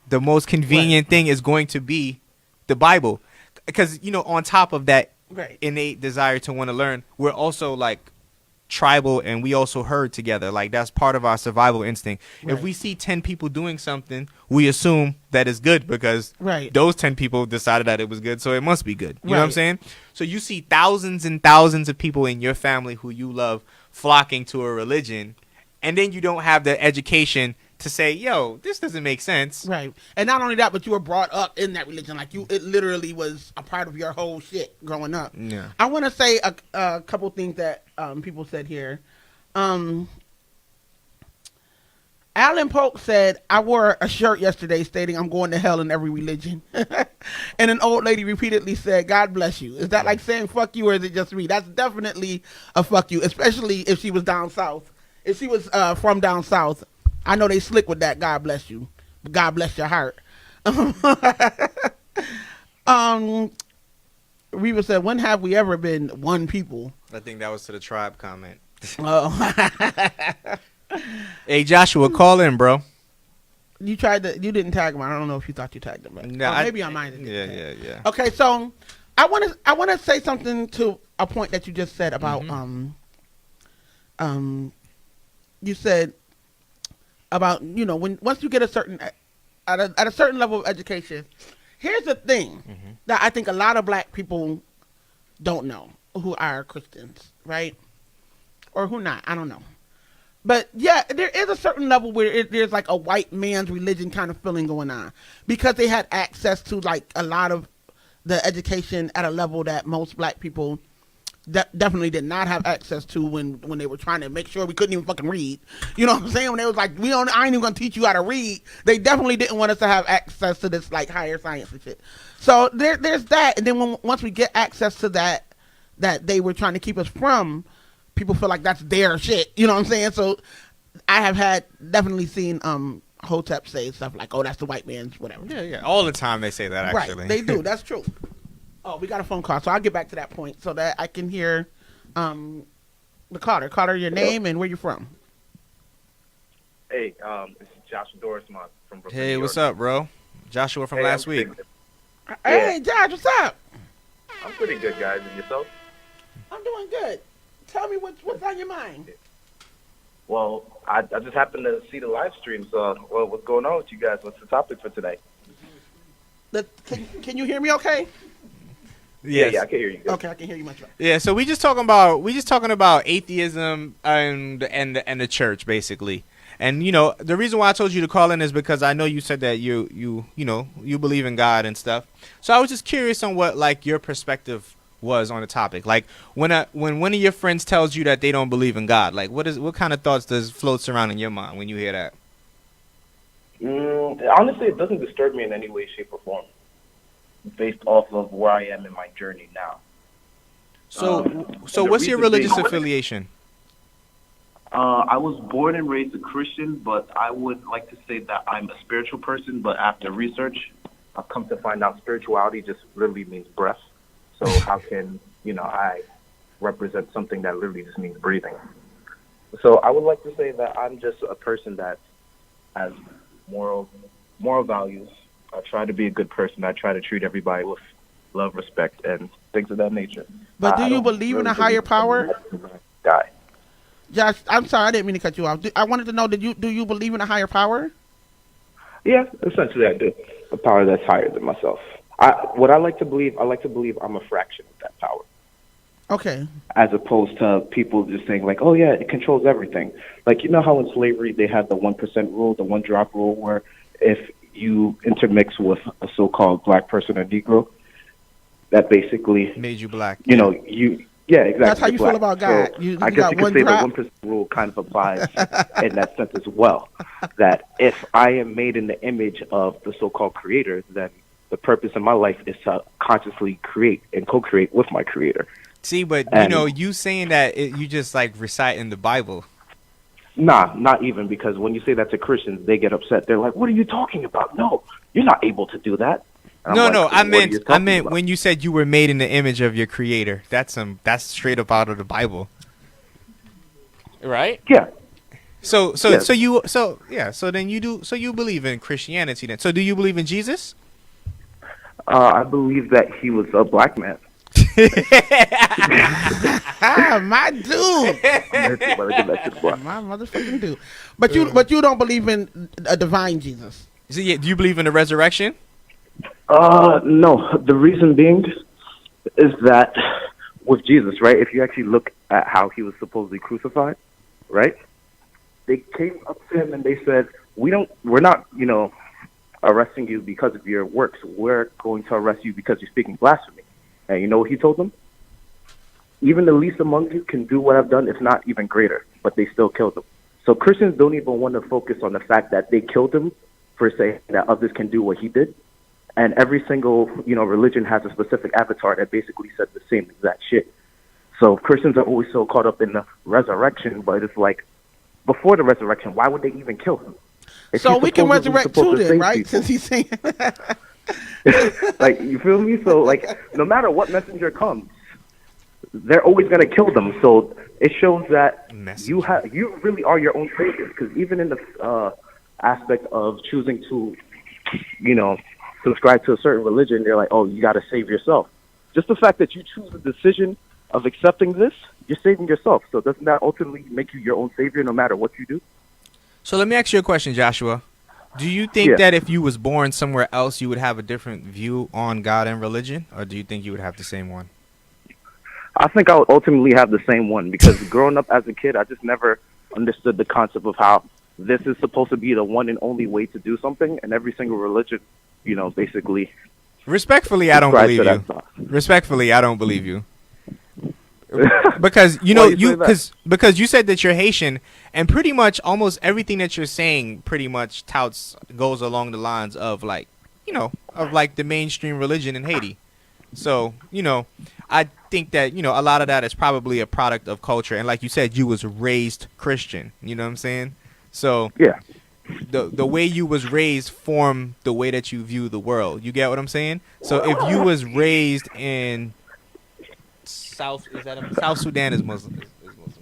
the most convenient thing is going to be the Bible. Because, you know, on top of that innate desire to want to learn, we're also like tribal and we also herd together. Like that's part of our survival instinct. If we see 10 people doing something, we assume that it's good because those 10 people decided that it was good, so it must be good. You know what I'm saying? So you see thousands and thousands of people in your family who you love flocking to a religion, and then you don't have the education to say, yo, this doesn't make sense. Right. And not only that, but you were brought up in that religion. Like it literally was a part of your whole shit growing up. Yeah. I want to say a couple things that people said here. I Alan Polk said, I wore a shirt yesterday stating I'm going to hell in every religion. And an old lady repeatedly said, God bless you. Is that like saying fuck you, or is it just me? That's definitely a fuck you, especially if she was down south. If she was from down south, I know they slick with that, God bless you. God bless your heart. Reva said, when have we ever been one people? I think that was to the tribe comment. Oh. Hey, Joshua, call in, bro. You didn't tag him. I don't know if you thought you tagged him. But, No, maybe on mine. Yeah. Okay, so I want to say something to a point that you just said about you said about once you get a certain at a certain level of education. Here's the thing that I think a lot of black people don't know who are Christians, right? Or who not, I don't know. But yeah, there is a certain level where there's like a white man's religion kind of feeling going on, because they had access to like a lot of the education at a level that most black people definitely did not have access to when they were trying to make sure we couldn't even fucking read. You know what I'm saying? When they was like, I ain't even gonna teach you how to read. They definitely didn't want us to have access to this like higher science and shit. So there's that, and then once we get access to that they were trying to keep us from, people feel like that's their shit. You know what I'm saying? So I have definitely seen Hotep say stuff like, "Oh, that's the white man's whatever." Yeah. All the time they say that. Actually, right? They do. That's true. Oh, we got a phone call, so I'll get back to that point so that I can hear the caller. Caller, your name and where you're from. Hey, this is Joshua Dorismont from Brooklyn. Hey, what's up, bro? Joshua from last week. Hey, Josh, what's up? I'm pretty good, guys. And yourself? I'm doing good. Tell me what's on your mind. Well, I just happened to see the live stream, so what's going on with you guys? What's the topic for today? Can you hear me okay? Yes. Yeah, I can hear you good. Okay, I can hear you much better. Yeah, so we just talking about atheism and the church basically. And the reason why I told you to call in is because I know you said that you believe in God and stuff. So I was just curious on what like your perspective was on the topic. Like when one of your friends tells you that they don't believe in God, like what kind of thoughts floats around in your mind when you hear that? Honestly, it doesn't disturb me in any way, shape, or form, based off of where I am in my journey now. So what's your religious affiliation? I was born and raised a Christian, but I would like to say that I'm a spiritual person. But after research, I've come to find out spirituality just literally means breath. So how can, I represent something that literally just means breathing? So I would like to say that I'm just a person that has moral values. I try to be a good person. I try to treat everybody with love, respect, and things of that nature. But do you believe in a higher power? Guy. Josh, I'm sorry, I didn't mean to cut you off. I wanted to know, do you believe in a higher power? Yeah, essentially I do. A power that's higher than myself. I like to believe I'm a fraction of that power. Okay. As opposed to people just saying like, oh yeah, it controls everything. Like, how in slavery they had the 1% rule, the 1 drop rule, where if you intermix with a so-called black person or Negro, that basically made you black. Yeah, exactly. That's how you feel about God. So I guess you could say the 1% rule kind of applies in that sense as well. That if I am made in the image of the so-called creator, then the purpose of my life is to consciously create and co-create with my creator. See, but you saying that you just like reciting the Bible. Nah, not even, because when you say that to Christians, they get upset. They're like, "What are you talking about? No, you're not able to do that." No, I meant when you said you were made in the image of your creator. That's straight up out of the Bible, right? Yeah. So then you believe in Christianity then. So do you believe in Jesus? I believe that he was a black man. My dude. My motherfucking dude. But you don't believe in a divine Jesus. So do you believe in the resurrection? No. The reason being is that with Jesus, right? If you actually look at how he was supposedly crucified, right? They came up to him and they said, we're not, arresting you because of your works. We're going to arrest you because you're speaking blasphemy. And you know what he told them? Even the least among you can do what I've done, if not even greater. But they still killed him. So Christians don't even want to focus on the fact that they killed him for saying that others can do what he did. And every single, religion has a specific avatar that basically says the same exact shit. So Christians are always so caught up in the resurrection, but it's like, before the resurrection, why would they even kill him? If So he's we can supposedly resurrect supposed too to then, save right? people. Since he's saying Like, you feel me? So, like, no matter what messenger comes, they're always going to kill them. So it shows that you really are your own savior. Because even in the aspect of choosing to, subscribe to a certain religion, they're like, oh, you got to save yourself. Just the fact that you choose the decision of accepting this, you're saving yourself. So doesn't that ultimately make you your own savior no matter what you do? So let me ask you a question, Joshua. Do you think that if you was born somewhere else, you would have a different view on God and religion, or do you think you would have the same one? I think I would ultimately have the same one, because growing up as a kid, I just never understood the concept of how this is supposed to be the one and only way to do something, and every single religion, basically. Respectfully, I don't believe you. Respectfully, I don't believe you. Because because you said that you're Haitian, and pretty much almost everything that you're saying pretty much goes along the lines of like the mainstream religion in Haiti. So I think that a lot of that is probably a product of culture, and like you said, you was raised Christian. You know what I'm saying? So yeah, the way you was raised formed the way that you view the world. You get what I'm saying? So if you was raised in South Sudan is Muslim,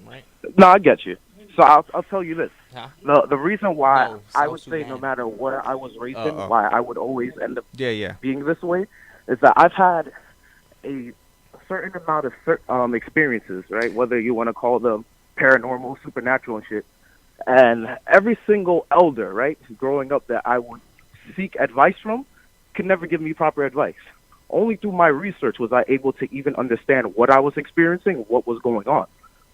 right? No, I get you. So I'll tell you this. Huh? The reason why I would Sudan. say no matter where I was raised in, why I would always end up being this way, is that I've had a certain amount of experiences, right? Whether you want to call them paranormal, supernatural and shit. And every single elder, right, growing up that I would seek advice from could never give me proper advice. Only through my research was I able to even understand what I was experiencing, what was going on.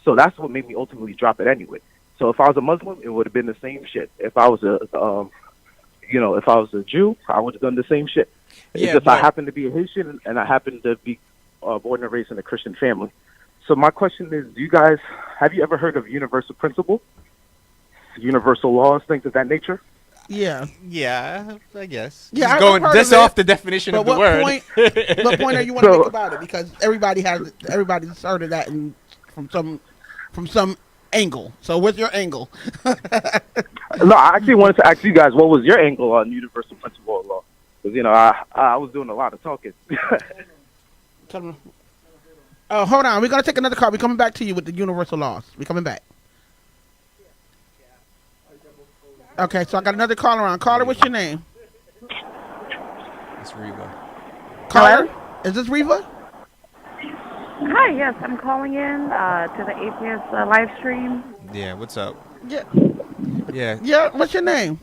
So that's what made me ultimately drop it anyway. So if I was a Muslim, it would have been the same shit. If I was if I was a Jew, I would have done the same shit. It's just I happen to be a Haitian, and I happen to be born and raised in a Christian family. So my question is, have you ever heard of universal principle? Universal laws, things of that nature? Yeah, I guess. Yeah, going just off the definition of the word. What point are you want to make about it? Because everybody's heard of that from some angle. So what's your angle? No, I actually wanted to ask you guys, what was your angle on universal principle of law? Because I was doing a lot of talking. Oh, hold on. We're gonna take another call. We're coming back to you with the universal laws. We're coming back. Okay, so I got another caller on. Caller, what's your name? It's Reva. Caller, is this Reva? Hi, yes, I'm calling in to the Atheist live stream. Yeah, what's up? Yeah, what's your name?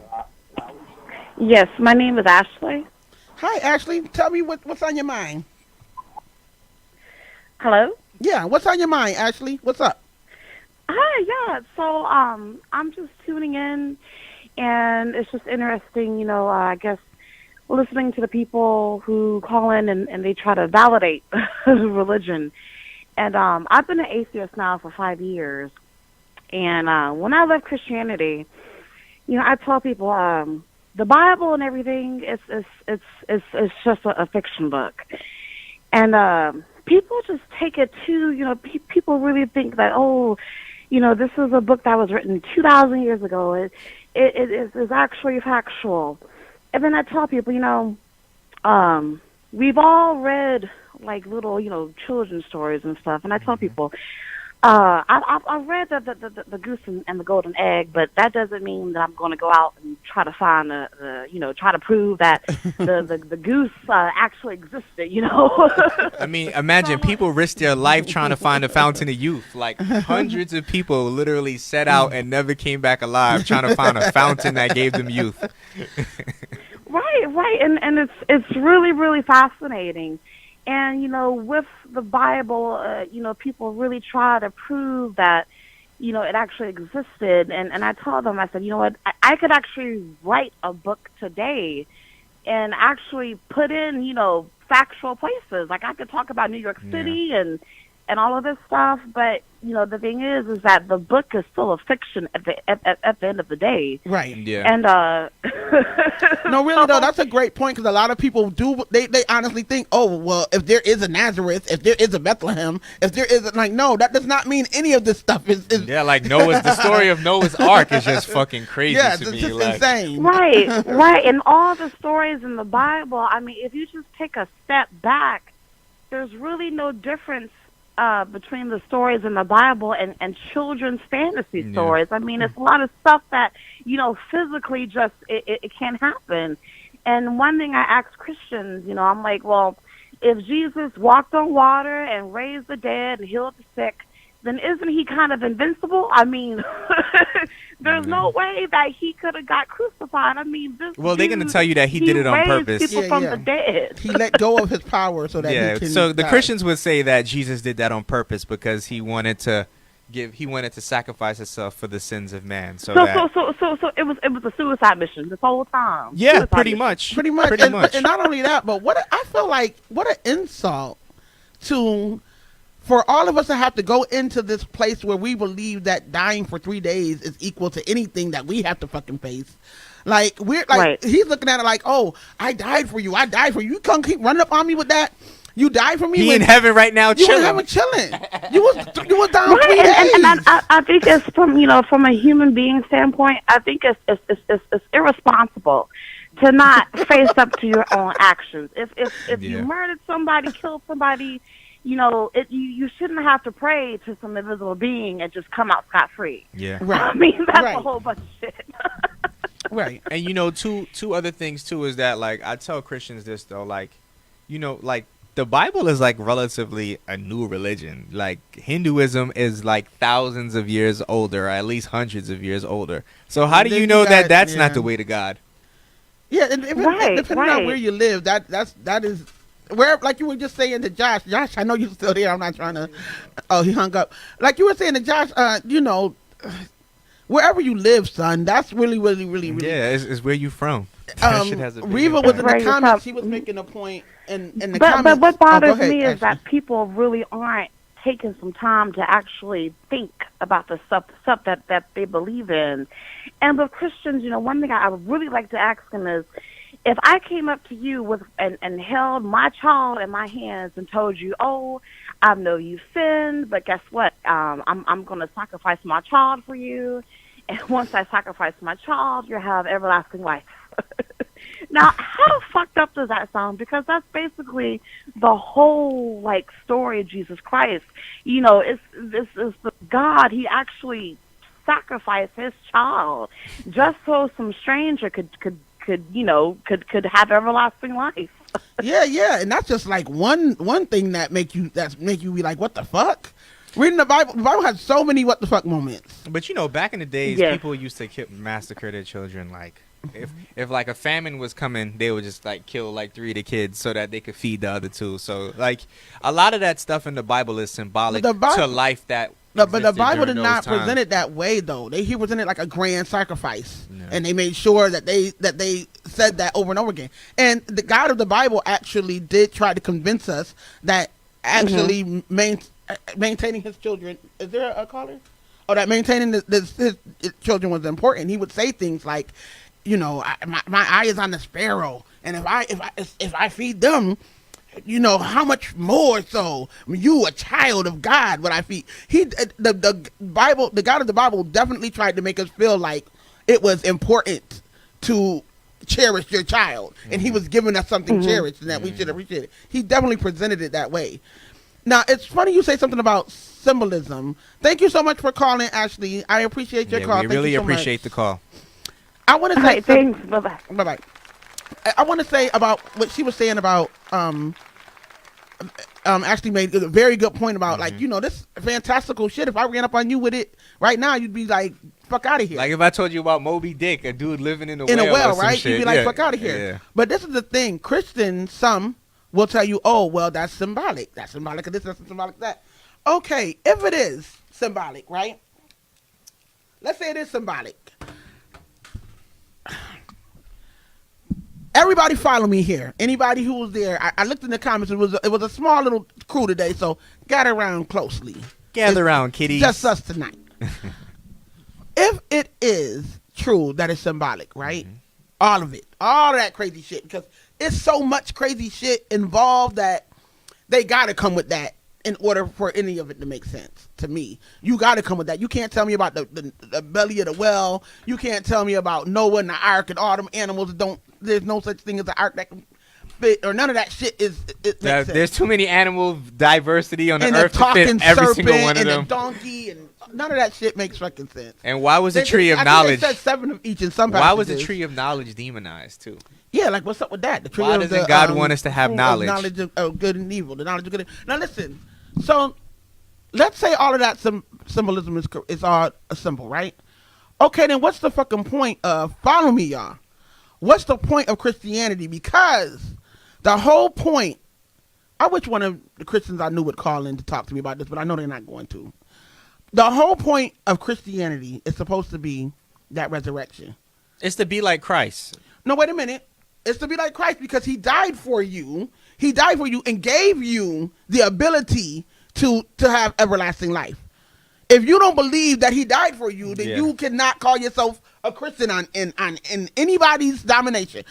Yes, my name is Ashley. Hi, Ashley. Tell me what's on your mind. Hello? Yeah, what's on your mind, Ashley? What's up? Hi, yeah. So, I'm just tuning in, and it's just interesting, I guess, listening to the people who call in and they try to validate religion. And I've been an atheist now for 5 years. And when I left Christianity, I tell people the Bible and everything it's just a fiction book. And people just take it to, people really think that, this is a book that was written 2,000 years ago. It is actually factual. And then I tell people, we've all read like little, children's stories and stuff. And I tell people, I've read the Goose and the Golden Egg, but that doesn't mean that I'm going to go out and try to find try to prove that the goose actually existed. I mean, imagine people risk their life trying to find a fountain of youth. Like hundreds of people literally set out and never came back alive trying to find a fountain that gave them youth. Right, and it's really, really fascinating. And, with the Bible, people really try to prove that, it actually existed. And I told them, I said, you know what, I could actually write a book today and actually put in, factual places. Like I could talk about New York City and and all of this stuff. But the thing is that the book is still a fiction at the end of the day. Right. Yeah. And no, really though, that's a great point, because a lot of people do. They honestly think, oh well, if there is a Nazareth, if there is a Bethlehem, if there is no, that does not mean any of this stuff is Yeah, like the story of Noah's Ark is just fucking crazy yeah, to it's me. just Like, insane. right. And all the stories in the Bible, I mean, if you just take a step back, there's really no difference between the stories in the Bible and children's fantasy stories. I mean, it's a lot of stuff that, physically just, it can't happen. And one thing I ask Christians, I'm like, well, if Jesus walked on water and raised the dead and healed the sick, then isn't he kind of invincible? I mean, there's no way that he could have got crucified. I mean, they're going to tell you that he did it on purpose. People from the dead. He let go of his power so that he can so the die. Christians would say that Jesus did that on purpose because he wanted to sacrifice himself for the sins of man. So it was a suicide mission this whole time. Yeah, Suicide pretty mission. much. Pretty much. And not only that, but I feel like what an insult for all of us to have to go into this place where we believe that dying for 3 days is equal to anything that we have to fucking face. Like he's looking at it like, oh, I died for you. You can't keep running up on me with that. You died for me. He in heaven right now, you chilling. You were chilling. You was down 3 days. And I think it's from a human being standpoint, I think it's irresponsible to not face up to your own actions. If you murdered somebody, killed somebody, you shouldn't have to pray to some invisible being and just come out scot-free. Yeah. Right. I mean, that's a whole bunch of shit. Right. And two other things too is that, like, I tell Christians this though, like, like the Bible is like relatively a new religion. Like Hinduism is like thousands of years older, or at least hundreds of years older. So how do you know that that's not the way to God? Yeah, and depending on where you live, that is where, like you were just saying to Josh. Josh, I know you're still here. I'm not trying to. Oh, he hung up. Like you were saying to Josh, wherever you live, son, that's really, really, really, really. Yeah, it's where you from. That shit has a big Reva impact. was in the comments. She was making a point in the comments. But what bothers go ahead, me is Ashley. that people really aren't taking some time to actually think about the stuff that they believe in. And with Christians, one thing I would really like to ask them is, if I came up to you and held my child in my hands and told you, oh, I know you sinned, but guess what? I'm going to sacrifice my child for you. And once I sacrifice my child, you'll have everlasting life. Now, how fucked up does that sound? Because that's basically the whole, story of Jesus Christ. It's the God. He actually sacrificed his child just so some stranger could have everlasting life. Yeah, and that's just like one thing that make you be like, what the fuck? Reading the Bible has so many what the fuck moments. But back in the days, people used to massacre their children. Like, if like a famine was coming, they would just kill 3 of the kids so that they could feed the other 2. So a lot of that stuff in the Bible is symbolic to life that. But the Bible did not present it that way, though. He presented like a grand sacrifice, and they made sure that they said that over and over again. And the God of the Bible actually did try to convince us that actually maintaining his children. Is there a caller? Oh, that maintaining his children was important. He would say things like, my eye is on the sparrow, and if I feed them, how much more so you, a child of God, would I feed? The Bible, the God of the Bible, definitely tried to make us feel like it was important to cherish your child, and he was giving us something cherished, and that we should appreciate it. He definitely presented it that way. Now, it's funny you say something about symbolism. Thank you so much for calling, Ashley. I appreciate your call. We really appreciate the call. I want to say thanks. Bye-bye. Bye-bye. I want to say about what she was saying about Ashley made a very good point about this fantastical shit. If I ran up on you with it right now, you'd be like, fuck out of here. Like if I told you about Moby Dick, a dude living in a well, or some right? shit. You'd be like, fuck out of here. Yeah. But this is the thing. Christians, some will tell you, oh, well, that's symbolic. That's symbolic of this, that's symbolic of that. Okay, if it is symbolic, right? Let's say it is symbolic. everybody follow me here. Anybody who was there, I looked in the comments. It was a small little crew today, so gather around closely. Gather around, kiddies. Just us tonight. If it is true that it's symbolic, right? All of it, all of that crazy shit, because it's so much crazy shit involved that they gotta come with that in order for any of it to make sense to me. You gotta come with that. You can't tell me about the belly of the well. You can't tell me about Noah and the ark and all them animals that don't. There's no such thing as an ark that can fit, or none of that shit is. There's too many animal diversity on the and earth to fit every single one of and them. the donkey and none of that shit makes fucking sense. And why was the tree of I knowledge? think they said 7 of each in some Why was passages. the tree of knowledge demonized too? Yeah, like what's up with that? The tree Why of doesn't the, God want us to have fruit of knowledge? Knowledge of good and evil. The knowledge of good. Now listen. So let's say all of that symbolism is all a symbol, right? Okay, then what's the fucking point of follow me, y'all? What's the point of Christianity? Because the whole point. I wish one of the Christians I knew would call in to talk to me about this, but I know they're not going to. The whole point of Christianity is supposed to be that resurrection. It's to be like Christ. No, wait a minute. It's to be like Christ because he died for you. He died for you and gave you the ability to have everlasting life. If you don't believe that he died for you, then you cannot call yourself a Christian in anybody's denomination.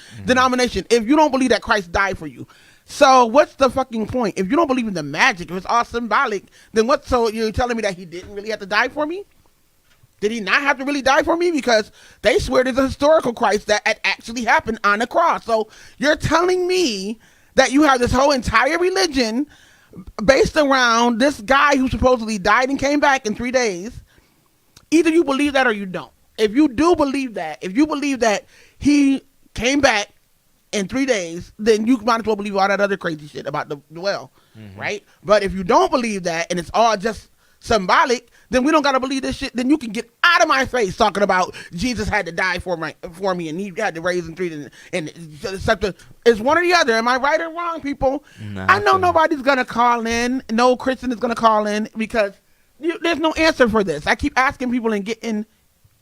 If you don't believe that Christ died for you. So what's the fucking point? If you don't believe in the magic, if it's all symbolic, then what? So you're telling me that he didn't really have to die for me? Did he not have to really die for me? Because they swear there's a historical Christ that actually happened on the cross. So you're telling me that you have this whole entire religion based around this guy who supposedly died and came back in 3 days. Either you believe that or you don't. If you do believe that, if you believe that he came back in 3 days, then you might as well believe all that other crazy shit about the well, right? But if you don't believe that and it's all just symbolic, then we don't gotta believe this shit. Then you can get out of my face talking about Jesus had to die for me and he had to raise in 3 days and it's one or the other. Am I right or wrong, people? I know nobody's gonna call in. No Christian is gonna call in because there's no answer for this. I keep asking people and getting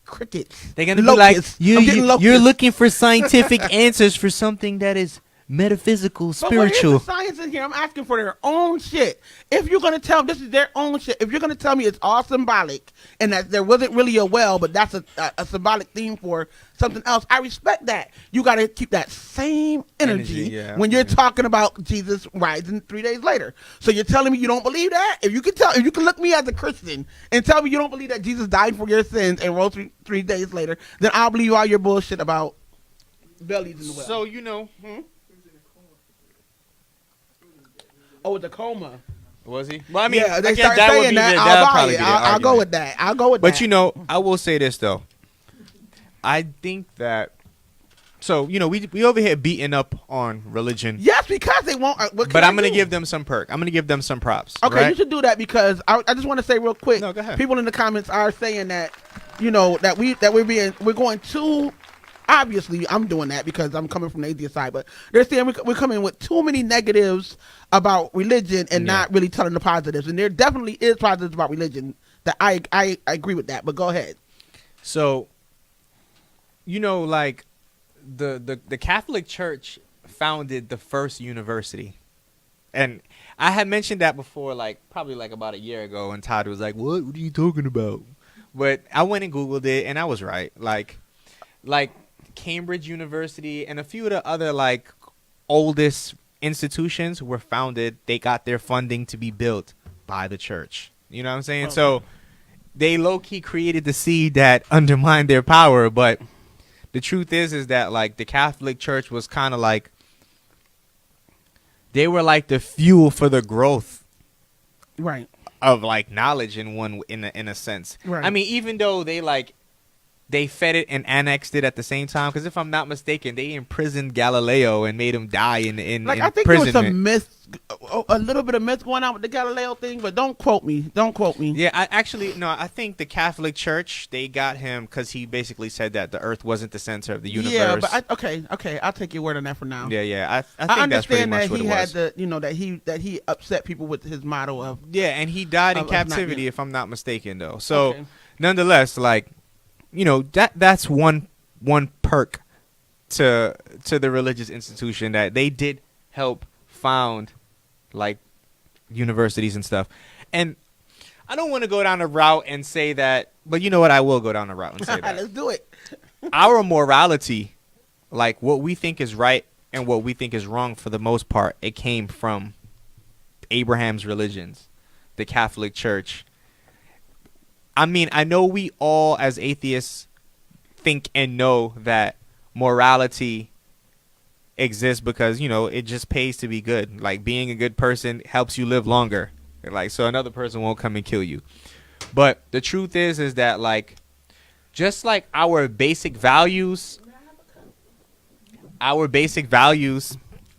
crickets. They're gonna be like, you're looking for scientific answers for something that is metaphysical, spiritual. But the science in here, I'm asking for their own shit. If you're gonna tell this is their own shit, if you're gonna tell me it's all symbolic and that there wasn't really a well, but that's a symbolic theme for something else, I respect that. You gotta keep that same energy when you're talking about Jesus rising 3 days later. So you're telling me you don't believe that? If you can look me as a Christian and tell me you don't believe that Jesus died for your sins and rose 3 days later, then I'll believe all your bullshit about bellies in the well. So you know. Oh, with the coma. Was he? Well, I mean, yeah, they again, start that would saying be that. I'll go with that. I'll go with that. But you know, I will say this though. I think that. So you know, we over here beating up on religion. Yes, because they won't. But I'm gonna give them some perk. I'm gonna give them some props. Okay, right? you should do that because I just want to say real quick. No, go ahead. People in the comments are saying that, you know, that we're going too. Obviously, I'm doing that because I'm coming from the atheist side, but they're saying we're coming with too many negatives about religion and not really telling the positives. And there definitely is positives about religion that I agree with that. But go ahead. So, you know, like the Catholic Church founded the first university, and I had mentioned that before, like probably like about a year ago, and Todd was like, "What are you talking about?" But I went and Googled it, and I was right. Like Cambridge University and a few of the other like oldest institutions were founded. They got their funding to be built by the church. You know what I'm saying? Okay. So they low-key created the seed that undermined their power. But the truth is that like the Catholic Church was kind of like, they were like the fuel for the growth, right, of like knowledge in a sense. Right. I mean, even though they fed it and annexed it at the same time. Because if I'm not mistaken, they imprisoned Galileo and made him die in I think there was some myth, a little bit of myth going on with the Galileo thing, but don't quote me. Don't quote me. Yeah, I think the Catholic Church, they got him because he basically said that the Earth wasn't the center of the universe. Yeah, but okay, I'll take your word on that for now. Yeah. I think that's pretty much what it was. I understand that he had that he upset people with his motto of and he died in captivity, if I'm not mistaken, though. So nonetheless, like. You know, that's one perk to the religious institution that they did help found, like, universities and stuff. And I don't want to go down a route and say that, but you know what? I will go down a route and say that. Let's do it. Our morality, like what we think is right and what we think is wrong, for the most part, it came from Abraham's religions, the Catholic Church. I mean, I know we all as atheists think and know that morality exists because, you know, it just pays to be good. Like, being a good person helps you live longer. Like, so another person won't come and kill you. But the truth is that, like, just like our basic values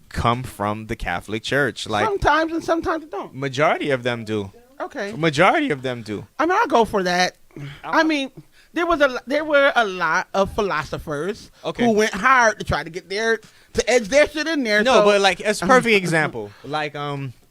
come from the Catholic Church. Like, Sometimes and sometimes it don't. majority of them do. Okay. Majority of them do. I mean, I'll go for that. I mean, there were a lot of philosophers who went hard to try to get to edge their shit in there. No, so. but like, it's a perfect example. Like,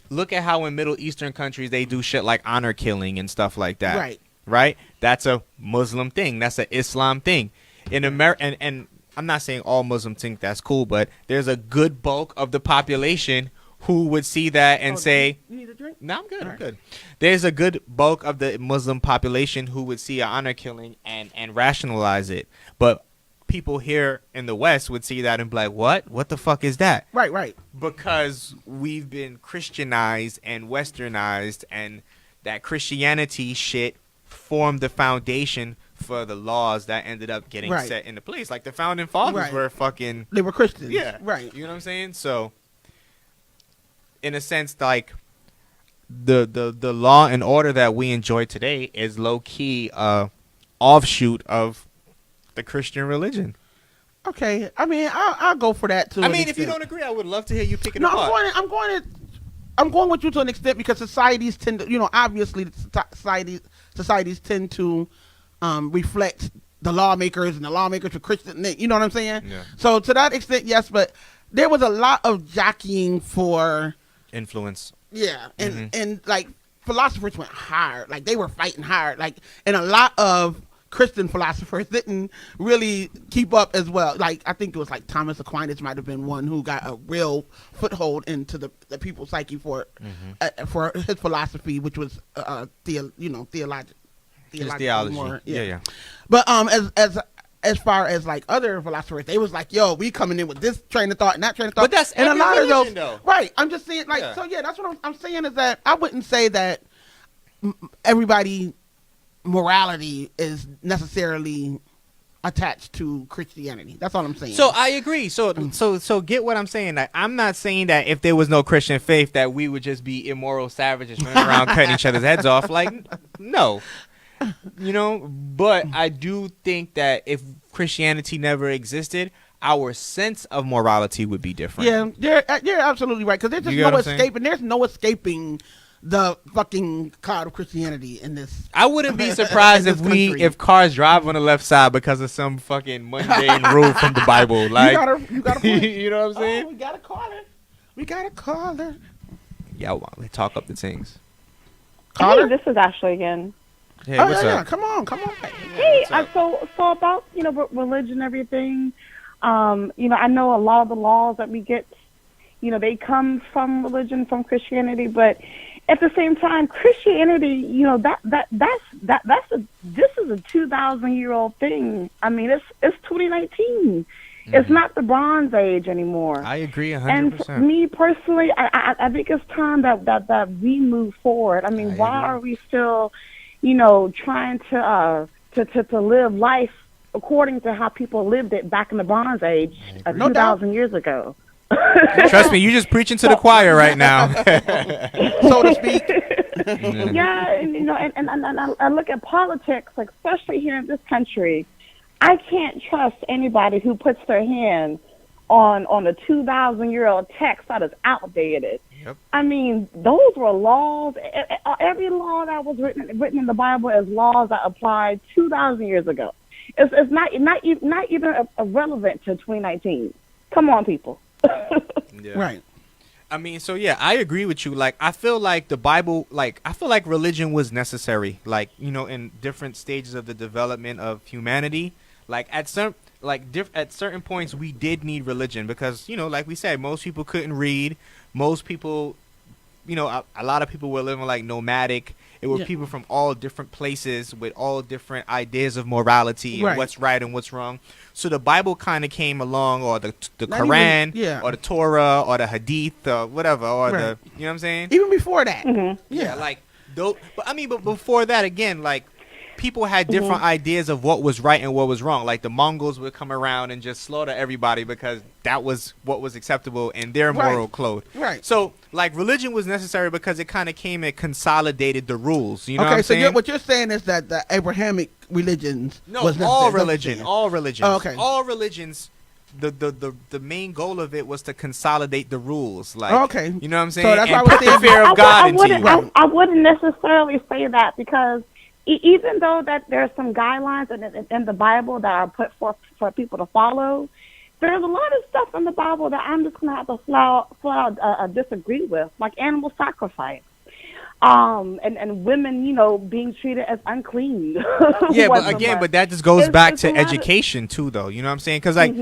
look at how in Middle Eastern countries they do shit like honor killing and stuff like that. Right. Right? That's a Muslim thing. That's an Islam thing. In America, and I'm not saying all Muslims think that's cool, but there's a good bulk of the population who would see that and say, "You need a drink?" "No, I'm good. All I'm right. good." There's a good bulk of the Muslim population who would see an honor killing and rationalize it. But people here in the West would see that and be like, "What? What the fuck is that?" Right, right. Because we've been Christianized and Westernized, and that Christianity shit formed the foundation for the laws that ended up getting Right. set into place. Like, the founding fathers Right. were fucking... They were Christians. Yeah. Right. You know what I'm saying? So, in a sense, like, the law and order that we enjoy today is low-key offshoot of the Christian religion. Okay. I mean, I'll go for that too. I mean, if you don't agree, I would love to hear you pick it apart. I'm going with you to an extent because societies tend to, you know, obviously societies tend to reflect the lawmakers, and the lawmakers were Christian. You know what I'm saying? Yeah. So to that extent, yes, but there was a lot of jockeying for influence. Yeah, and like philosophers went hard, like they were fighting hard, like, and a lot of Christian philosophers didn't really keep up as well. Like, I think it was like Thomas Aquinas might have been one who got a real foothold into the people's psyche for his philosophy, which was theological. Theology. Yeah. But as far as like other philosophers, they was like, yo, we coming in with this train of thought and that train of thought. But that's and every a lot religion, of those, though. right? I'm just saying, like, so yeah, that's what I'm saying is that I wouldn't say that everybody morality is necessarily attached to Christianity. That's all I'm saying. So I agree. So get what I'm saying. Like, I'm not saying that if there was no Christian faith that we would just be immoral savages running around cutting each other's heads off. Like, no. You know, but I do think that if Christianity never existed, our sense of morality would be different. Yeah, you're absolutely right, because there's just You get no what I'm escaping. There's no escaping the fucking cloud of Christianity in this. I wouldn't be surprised in this country. if cars drive on the left side because of some fucking mundane rule from the Bible. Like, you got a point. You know what I'm saying? Oh, we got a caller. Yeah, well, they talk up the things. Hey, this is Ashley again. Hey, Oh what's yeah, up? come on. Hey, so about religion and everything. I know a lot of the laws that we get, they come from religion, from Christianity, but at the same time, Christianity, this is a 2,000-year-old thing. I mean, it's 2019. It's not the Bronze Age anymore. I agree 100%. And for me personally, I think it's time that we move forward. I mean, why are we still, trying to live life according to how people lived it back in the Bronze Age 2,000 years ago? Trust me, you're just preaching to the choir right now. So to speak. Yeah, and I look at politics, like, especially here in this country. I can't trust anybody who puts their hands on a 2,000-year-old text that is outdated. Yep. I mean, those were laws. Every law that was written in the Bible is laws that applied 2,000 years ago. It's not even relevant to 2019. Come on, people. Yeah. Right. I mean, so yeah, I agree with you. Like, I feel like the Bible, I feel like religion was necessary, in different stages of the development of humanity. Like, at at certain points we did need religion because like we said, most people couldn't read. Most people, a lot of people were living like nomadic. It were people from all different places with all different ideas of morality and what's right and what's wrong. So the Bible kind of came along, or the Quran, or the Torah, or the Hadith, or whatever, or the, you know what I'm saying? Even before that. Like those. But before that, again, like people had different ideas of what was right and what was wrong. Like the Mongols would come around and just slaughter everybody because that was what was acceptable in their moral code. Right. So like religion was necessary because it kind of came and consolidated the rules. You know what I'm so saying? what you're saying is that the Abrahamic religions was all religion. All religions. Oh, okay. All religions. The main goal of it was to consolidate the rules. Like, you know what I'm saying? So that's why I and was put the fear of God into you. I wouldn't necessarily say that because even though that there's some guidelines in the Bible that are put forth for people to follow, there's a lot of stuff in the Bible that I'm just going to have to flat out disagree with, like animal sacrifice. And women, being treated as unclean. Yeah, but that just goes back to education too, though. You know what I'm saying? Because like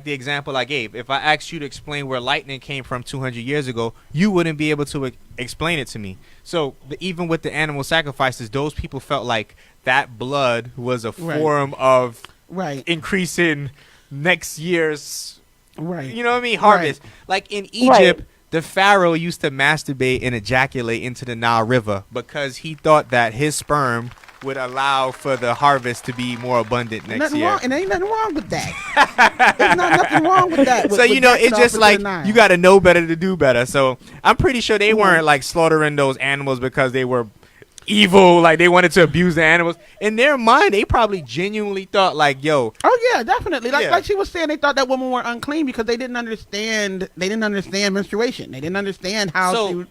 the example I gave, if I asked you to explain where lightning came from 200 years ago, you wouldn't be able to explain it to me. So even with the animal sacrifices, those people felt like that blood was a form of increasing next year's, you know what I mean, harvest. Like in Egypt, the Pharaoh used to masturbate and ejaculate into the Nile River because he thought that his sperm would allow for the harvest to be more abundant next year. And ain't nothing wrong with that. There's nothing wrong with that. So it's just like you got to know better to do better. So I'm pretty sure they weren't like slaughtering those animals because they were evil, like they wanted to abuse the animals. In their mind, they probably genuinely thought like, yo. Oh yeah, definitely. Like she was saying, they thought that women were unclean because they didn't understand menstruation. They didn't understand how. So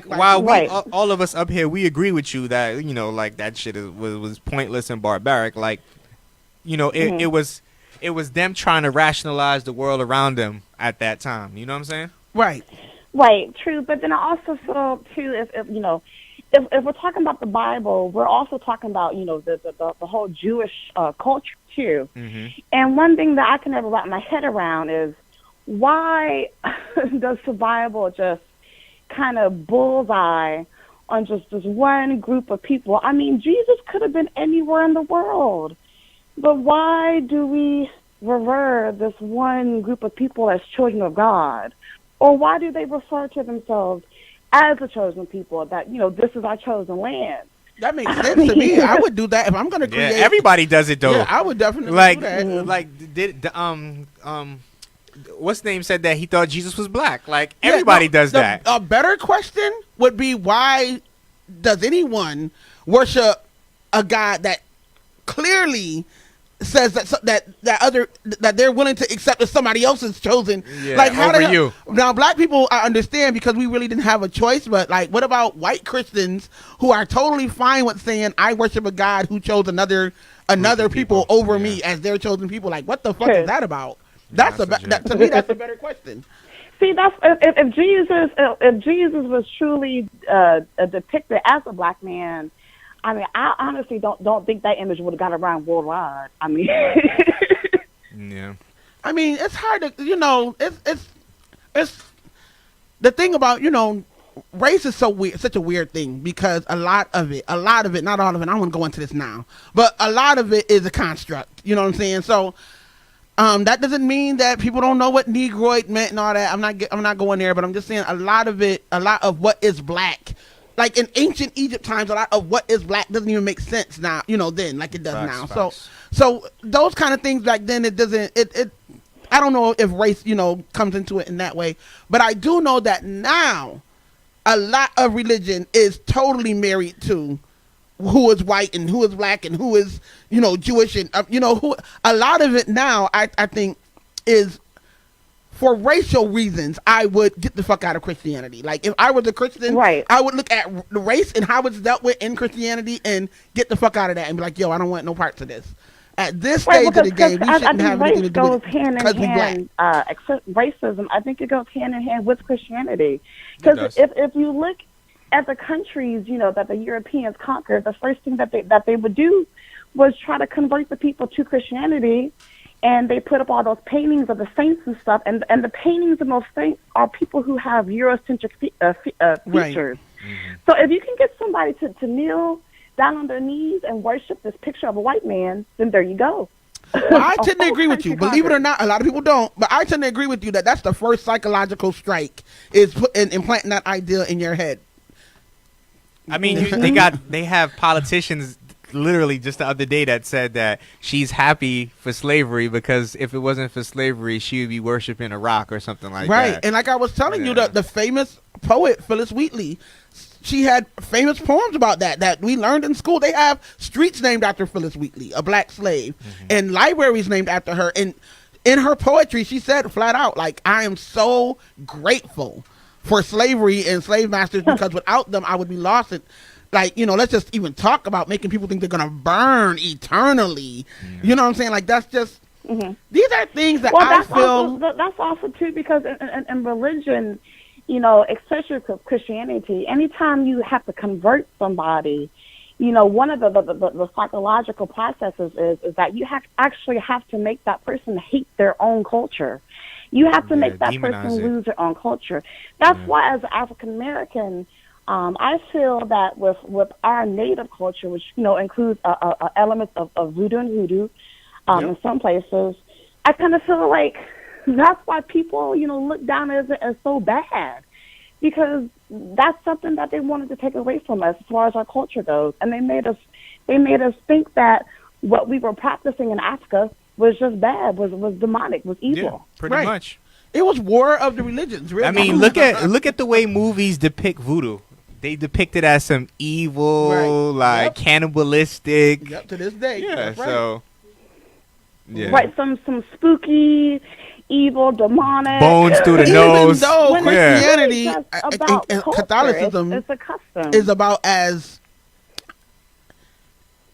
while we all of us up here, we agree with you that like that shit was pointless and barbaric. Like, it was them trying to rationalize the world around them at that time. You know what I'm saying? Right. True. But then I also feel too, if we're talking about the Bible, we're also talking about, the whole Jewish culture too. And one thing that I can never wrap my head around is why does the Bible just kind of bullseye on just this one group of people? I mean, Jesus could have been anywhere in the world, but why do we revere this one group of people as children of God? Or why do they refer to themselves as a chosen people, that, this is our chosen land? That makes sense to me. I would do that if I'm going to create. Yeah, everybody does it though. Yeah, I would definitely do that. Like did what's name said that he thought Jesus was black. Like everybody does that. A better question would be, why does anyone worship a God that clearly says that they're willing to accept that somebody else is chosen? Like, how over you. Now, black people, I understand because we really didn't have a choice. But like, what about white Christians who are totally fine with saying, I worship a God who chose another people over me as their chosen people? Like, what the fuck is that about? To me, that's a better question. See, that's if Jesus was truly depicted as a black man. I mean, I honestly don't think that image would have got around worldwide. I mean, yeah. I mean, it's hard to, it's the thing about, race is such a weird thing because a lot of it, not all of it, I don't want to go into this now, but a lot of it is a construct. You know what I'm saying? So, that doesn't mean that people don't know what Negroid meant and all that. I'm not going there, but I'm just saying a lot of what is black. Like in ancient Egypt times, a lot of what is black doesn't even make sense now, then like it does now. Facts. So those kind of things back then, it doesn't, I don't know if race, comes into it in that way, but I do know that now a lot of religion is totally married to who is white and who is black and who is, Jewish and, who, a lot of it now, I think is, for racial reasons, I would get the fuck out of Christianity. Like, if I was a Christian, I would look at the race and how it's dealt with in Christianity and get the fuck out of that and be like, yo, I don't want no parts of this. At this stage of the game, we shouldn't have anything to do with it because we black. Except racism, I think it goes hand in hand with Christianity. Because if you look at the countries, that the Europeans conquered, the first thing that they would do was try to convert the people to Christianity, and they put up all those paintings of the saints and stuff, and the paintings of those saints are people who have Eurocentric features. So if you can get somebody to kneel down on their knees and worship this picture of a white man, then there you go. Well, I tend to agree with you. Believe it or not, a lot of people don't, but I tend to agree with you that that's the first psychological strike, is implanting that idea in your head. I mean, they have politicians literally just the other day that said that she's happy for slavery because if it wasn't for slavery, she would be worshiping a rock or something like that. Right, and like I was telling you, the famous poet Phyllis Wheatley, she had famous poems about that we learned in school. They have streets named after Phyllis Wheatley, a black slave, and libraries named after her. And in her poetry, she said flat out, like, I am so grateful for slavery and slave masters because without them, I would be lost. And, like, you know, let's just even talk about making people think they're going to burn eternally. You know what I'm saying? Like, that's just, these are things that I feel. That's also, too, because in religion, you know, especially with Christianity, anytime you have to convert somebody, you know, one of the psychological processes is that you actually have to make that person hate their own culture. You have to make that person lose their own culture. That's why, as an African American, I feel that with our native culture, which, you know, includes elements of voodoo and hoodoo in some places, I kind of feel like that's why people, you know, look down as so bad, because that's something that they wanted to take away from us as far as our culture goes, and they made us think that what we were practicing in Africa was just bad, was demonic, was evil. Yeah, pretty much. It was war of the religions. Really. I mean, look at the way movies depict voodoo. They depict it as some evil, cannibalistic. Yep, to this day. Yeah, so. Yeah. Right, some spooky, evil, demonic. Bones through the nose. Even though Christianity and Catholicism it's a custom. is about as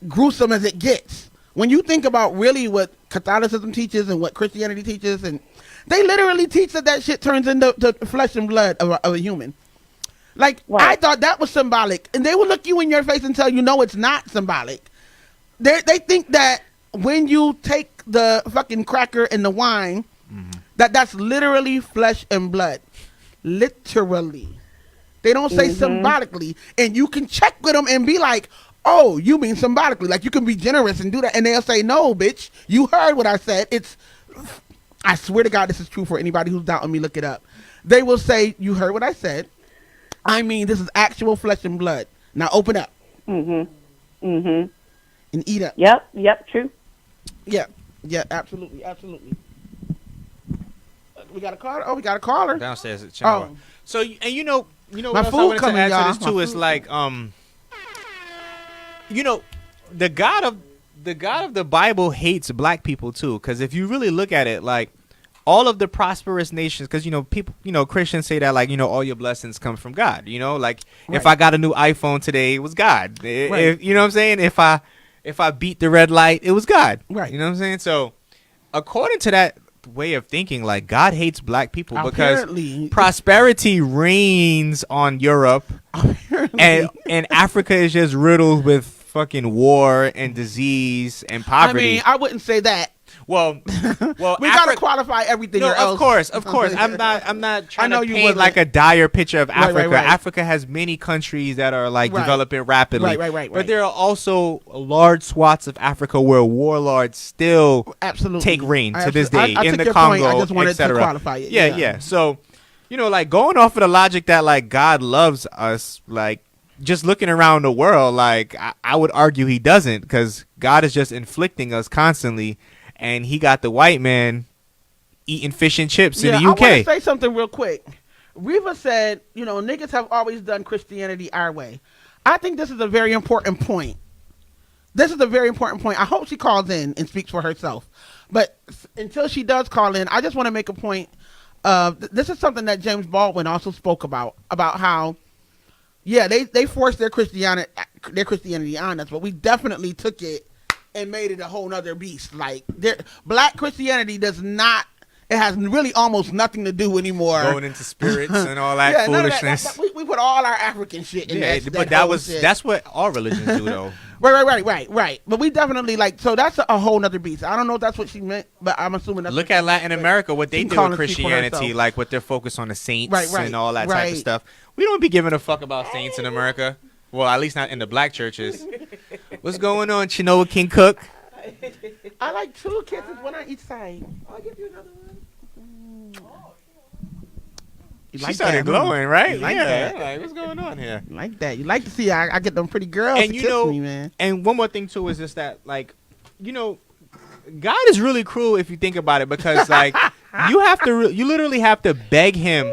gruesome as it gets. When you think about really what Catholicism teaches and what Christianity teaches, and they literally teach that shit turns into flesh and blood of a human. Like, I thought that was symbolic, and they will look you in your face and tell you, no, it's not symbolic. They think that when you take the fucking cracker and the wine, that's literally flesh and blood. Literally. They don't say symbolically, and you can check with them and be like, oh, you mean symbolically. Like, you can be generous and do that, and they'll say, no, bitch, you heard what I said. I swear to God, this is true for anybody who's doubting me, look it up. They will say, you heard what I said. I mean, this is actual flesh and blood. Now open up. And eat up. Yep, true. Yeah, absolutely. We got a caller. Oh, we got a caller Downstairs at Channel. So, and you know My what else I food wanted coming, to add y'all. to this too is like, you know, the God of the Bible hates black people too, because if you really look at it, like, all of the prosperous nations, because, you know, people, you know, Christians say that, like, you know, all your blessings come from God, you know, like, if I got a new iPhone today, it was God. If, you know what I'm saying? If I beat the red light, it was God. Right. You know what I'm saying? So, according to that way of thinking, like, God hates black people because prosperity reigns on Europe, and Africa is just riddled with fucking war and disease and poverty. I mean, I wouldn't say that. Well, we gotta qualify everything. No, else. of course. I'm not trying to paint wasn't. like a dire picture of Africa. Right. Africa has many countries that are like developing rapidly. Right. But there are also large swaths of Africa where warlords still take reign to this day in the Congo, I just wanted etc. to qualify it. Yeah. So, you know, like, going off of the logic that, like, God loves us, like, just looking around the world, like, I would argue he doesn't, because God is just inflicting us constantly. And he got the white man eating fish and chips in the UK. I want to say something real quick. Reva said, you know, niggas have always done Christianity our way. I think this is a very important point. I hope she calls in and speaks for herself. But until she does call in, I just want to make a point. This is something that James Baldwin also spoke about how, they forced their Christianity on us, but we definitely took it and made it a whole nother beast. Like, black Christianity does not, it has really almost nothing to do anymore. Going into spirits and all that foolishness. We we put all our African shit in Yeah, that. but whole shit. that's what all religions do though. Right. But we definitely like, so that's a whole nother beast. I don't know if that's what she meant, but I'm assuming that's Look at Latin America, what they She do calling with it speak for Christianity, herself. like what they're focused on the saints Right, and all that type right. of stuff. We don't be giving a fuck about saints in America. Well, at least not in the black churches. What's going on, Chinoa King Cook? I like 2 kisses, one on each side. I'll give you another one. You She started glowing, right? You like yeah. that. Like, what's going on here? You like that. You like to see I get them pretty girls And to you kiss know, me, man. and one more thing too is just that, like, you know, God is really cruel if you think about it, because like you have to, you literally have to beg Him.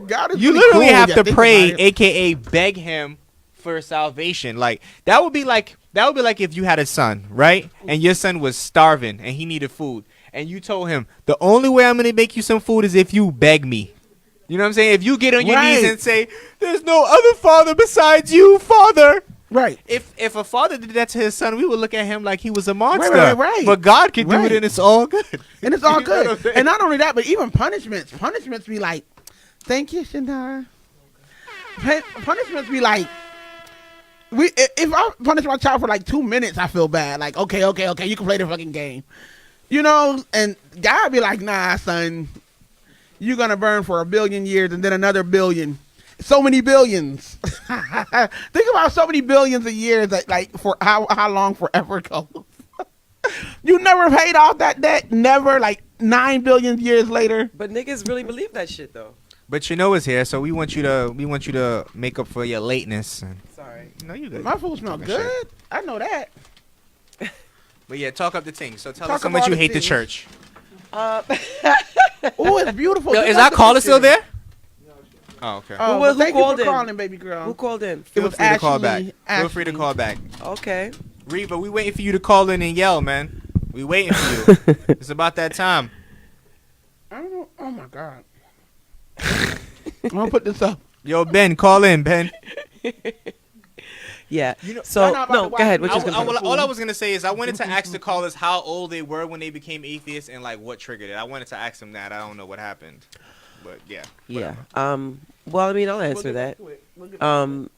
God is You really literally cool have when to you think pray, about it. aka beg Him for salvation. Like that would be like if you had a son, right? And your son was starving and he needed food, and you told him the only way I'm gonna make you some food is if you beg me. You know what I'm saying? If you get on your knees Right. and say, "There's no other father besides you, Father." Right. If a father did that to his son, we would look at him like he was a monster. Right. But God can do Right. it, and it's all good. And it's all You know what I'm good. saying? And not only that, but even punishments be like, thank you, Shandara. Punishments be like, if I punish my child for like 2 minutes, I feel bad. Like, okay, you can play the fucking game. You know, and God be like, nah, son, you're going to burn for 1 billion years and then another billion. So many billions. Think about so many billions of years, that, like, for how long forever goes. You never paid off that debt. Never, like 9 billion years later. But niggas really believe that shit though. But is here, so we want you to make up for your lateness. Sorry. No, you good. My food smell Talking good. shit. I know that. But yeah, talk up the thing. So tell Talk us how much about you the hate the thing. church. Oh, it's beautiful. Yo, Just is like our the caller picture. still there? Oh, okay. Oh, Who well, who thank you called for in? calling, baby girl. Who called in? Feel was free to call back. Ashley. Feel free to call back. Okay. Reva, we waiting for you to call in and yell, man. We waiting for you. It's about that time. I don't know. Oh my God. I'm gonna put this up. Yo, Ben, call in, Ben. Yeah. You know- So I'm not about no, to go ahead. watch What you it. was gonna say? All I was gonna say is I wanted to ask the callers how old they were when they became atheists and like what triggered it. I wanted to ask them that. I don't know what happened, but yeah. Yeah. Well, I mean, I'll answer that.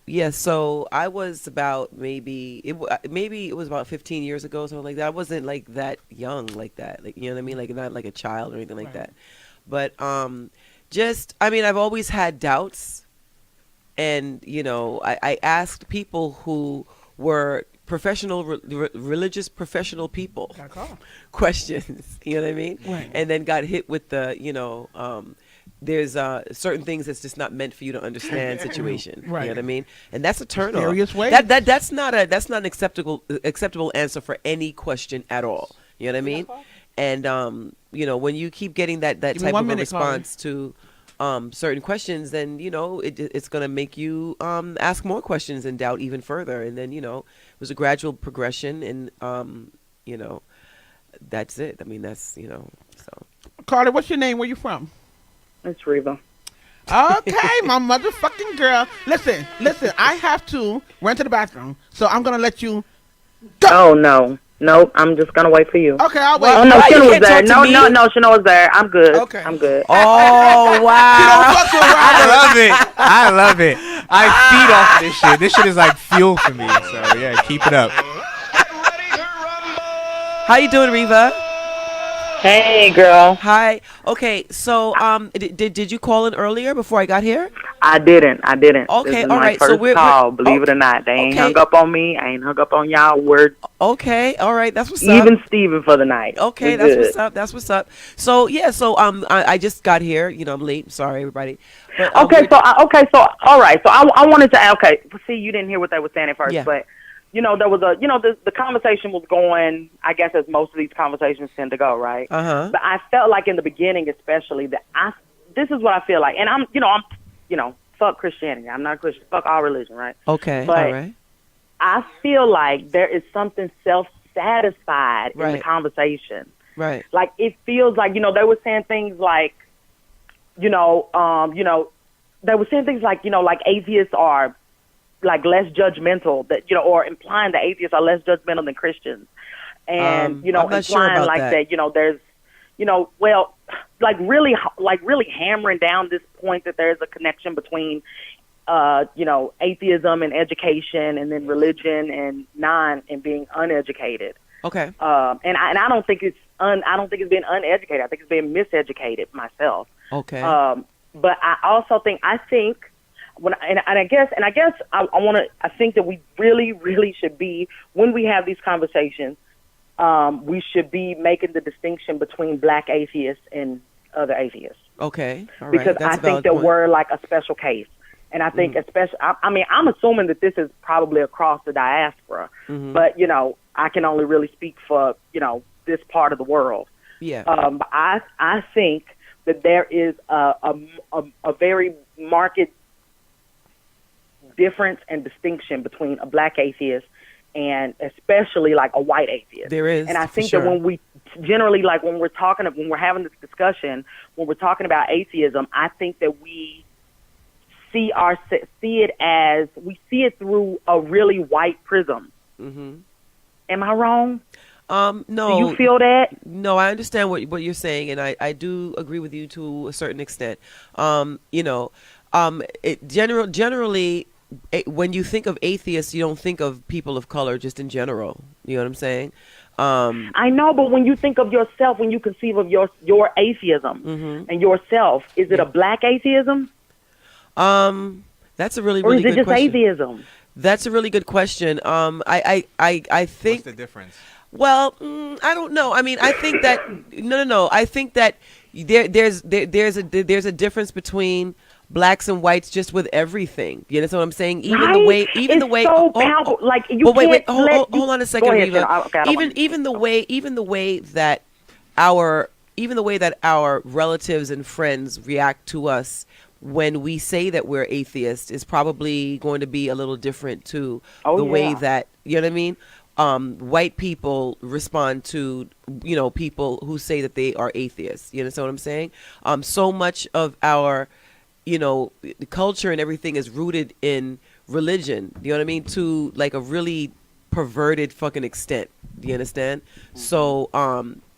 Yeah. So I was about maybe it was about 15 years ago, something like that. I wasn't like that young, like that. Like, you know what I mean? Like not like a child or anything like that. But just I mean, I've always had doubts, and you know, I asked people who were professional religious professional people questions. You know what I mean? Right. And then got hit with the there's certain things that's just not meant for you to understand situation. Right. You know what I mean? And that's a turn off. Serious way. That's not an acceptable answer for any question at all. You know what I mean? And you know, when you keep getting that Give me type 1 of a minute, response to certain questions, then you know it's gonna make you ask more questions and doubt even further. And then you know it was a gradual progression, and you know that's it. I mean that's so. Carter, what's your name? Where you from? It's Reva. Okay, my motherfucking girl. Listen. I have to run to the bathroom, so I'm gonna let you go. Oh no, I'm just gonna wait for you. Okay, I'll wait. Oh no, Why you Shana was can't there. talk to No, me? Shana was there. I'm good. Okay. I'm good. Oh wow! I love it. I love it. I feed off of this shit. This shit is like fuel for me. So yeah, keep it up. Get ready to rumble. How you doing, Reva? Hey, girl. Hi. Okay, so did you call in earlier before I got here? I didn't. Okay, This is all my right, so first we're- call. Believe it or not, they ain't okay. hung up on me. I ain't hung up on y'all. We're Okay, all right, that's what's up. even Steven for the night. Okay, We that's good. what's up. That's what's up. So yeah, so I just got here. You know, I'm late. Sorry, everybody. But, Okay, so all right. So I wanted to. Okay, see, you didn't hear what they were saying at first, Yeah. but you know, there was the conversation was going. I guess as most of these conversations tend to go, right? But I felt like in the beginning, especially, that this is what I feel like, and I'm fuck Christianity. I'm not Christian. Fuck all religion, right? Okay, But all right. I feel like there is something self-satisfied in the Right. conversation. Right. Like it feels like, they were saying things like, they were saying things like, like atheists are like less judgmental, that or implying that atheists are less judgmental than Christians, and I'm not sure implying about like that. there's like really hammering down this point that there's a connection between atheism and education, and then religion and being uneducated. Okay. And I don't think it's being uneducated. I think it's being miseducated myself. Okay. But I think I think that we really should be, when we have these conversations, we should be making the distinction between black atheists and other atheists. Okay. All right. Because That's I think that we're like a special case. And I think especially, I'm assuming that this is probably across the diaspora, but, I can only really speak for, this part of the world. Yeah. But I think that there is a very marked difference and distinction between a black atheist and especially like a white atheist. There is. And I think that when we generally, like when we're having this discussion, when we're talking about atheism, I think that we see it through a really white prism. Mm-hmm. Am I wrong? No. Do you feel that? No, I understand what you're saying, and I do agree with you to a certain extent. Generally, when you think of atheists, you don't think of people of color just in general. You know what I'm saying? I know, but when you think of yourself, when you conceive of your atheism and yourself, is it a black atheism? That's a really good question. Or is it just atheism? That's a really good question. I think. What's the difference? Well, I don't know. I mean, I think that no. I think that there's a difference between blacks and whites just with everything. You know what I'm saying? Even the way, powerful. Like you hold on a second, Reva. Even the way that our relatives and friends react to us when we say that we're atheist is probably going to be a little different to way that, you know what I mean? White people respond to, people who say that they are atheists. You understand what I'm saying? So much of our, culture and everything is rooted in religion. You know what I mean? To like a really perverted fucking extent. Do you understand? Mm-hmm. So,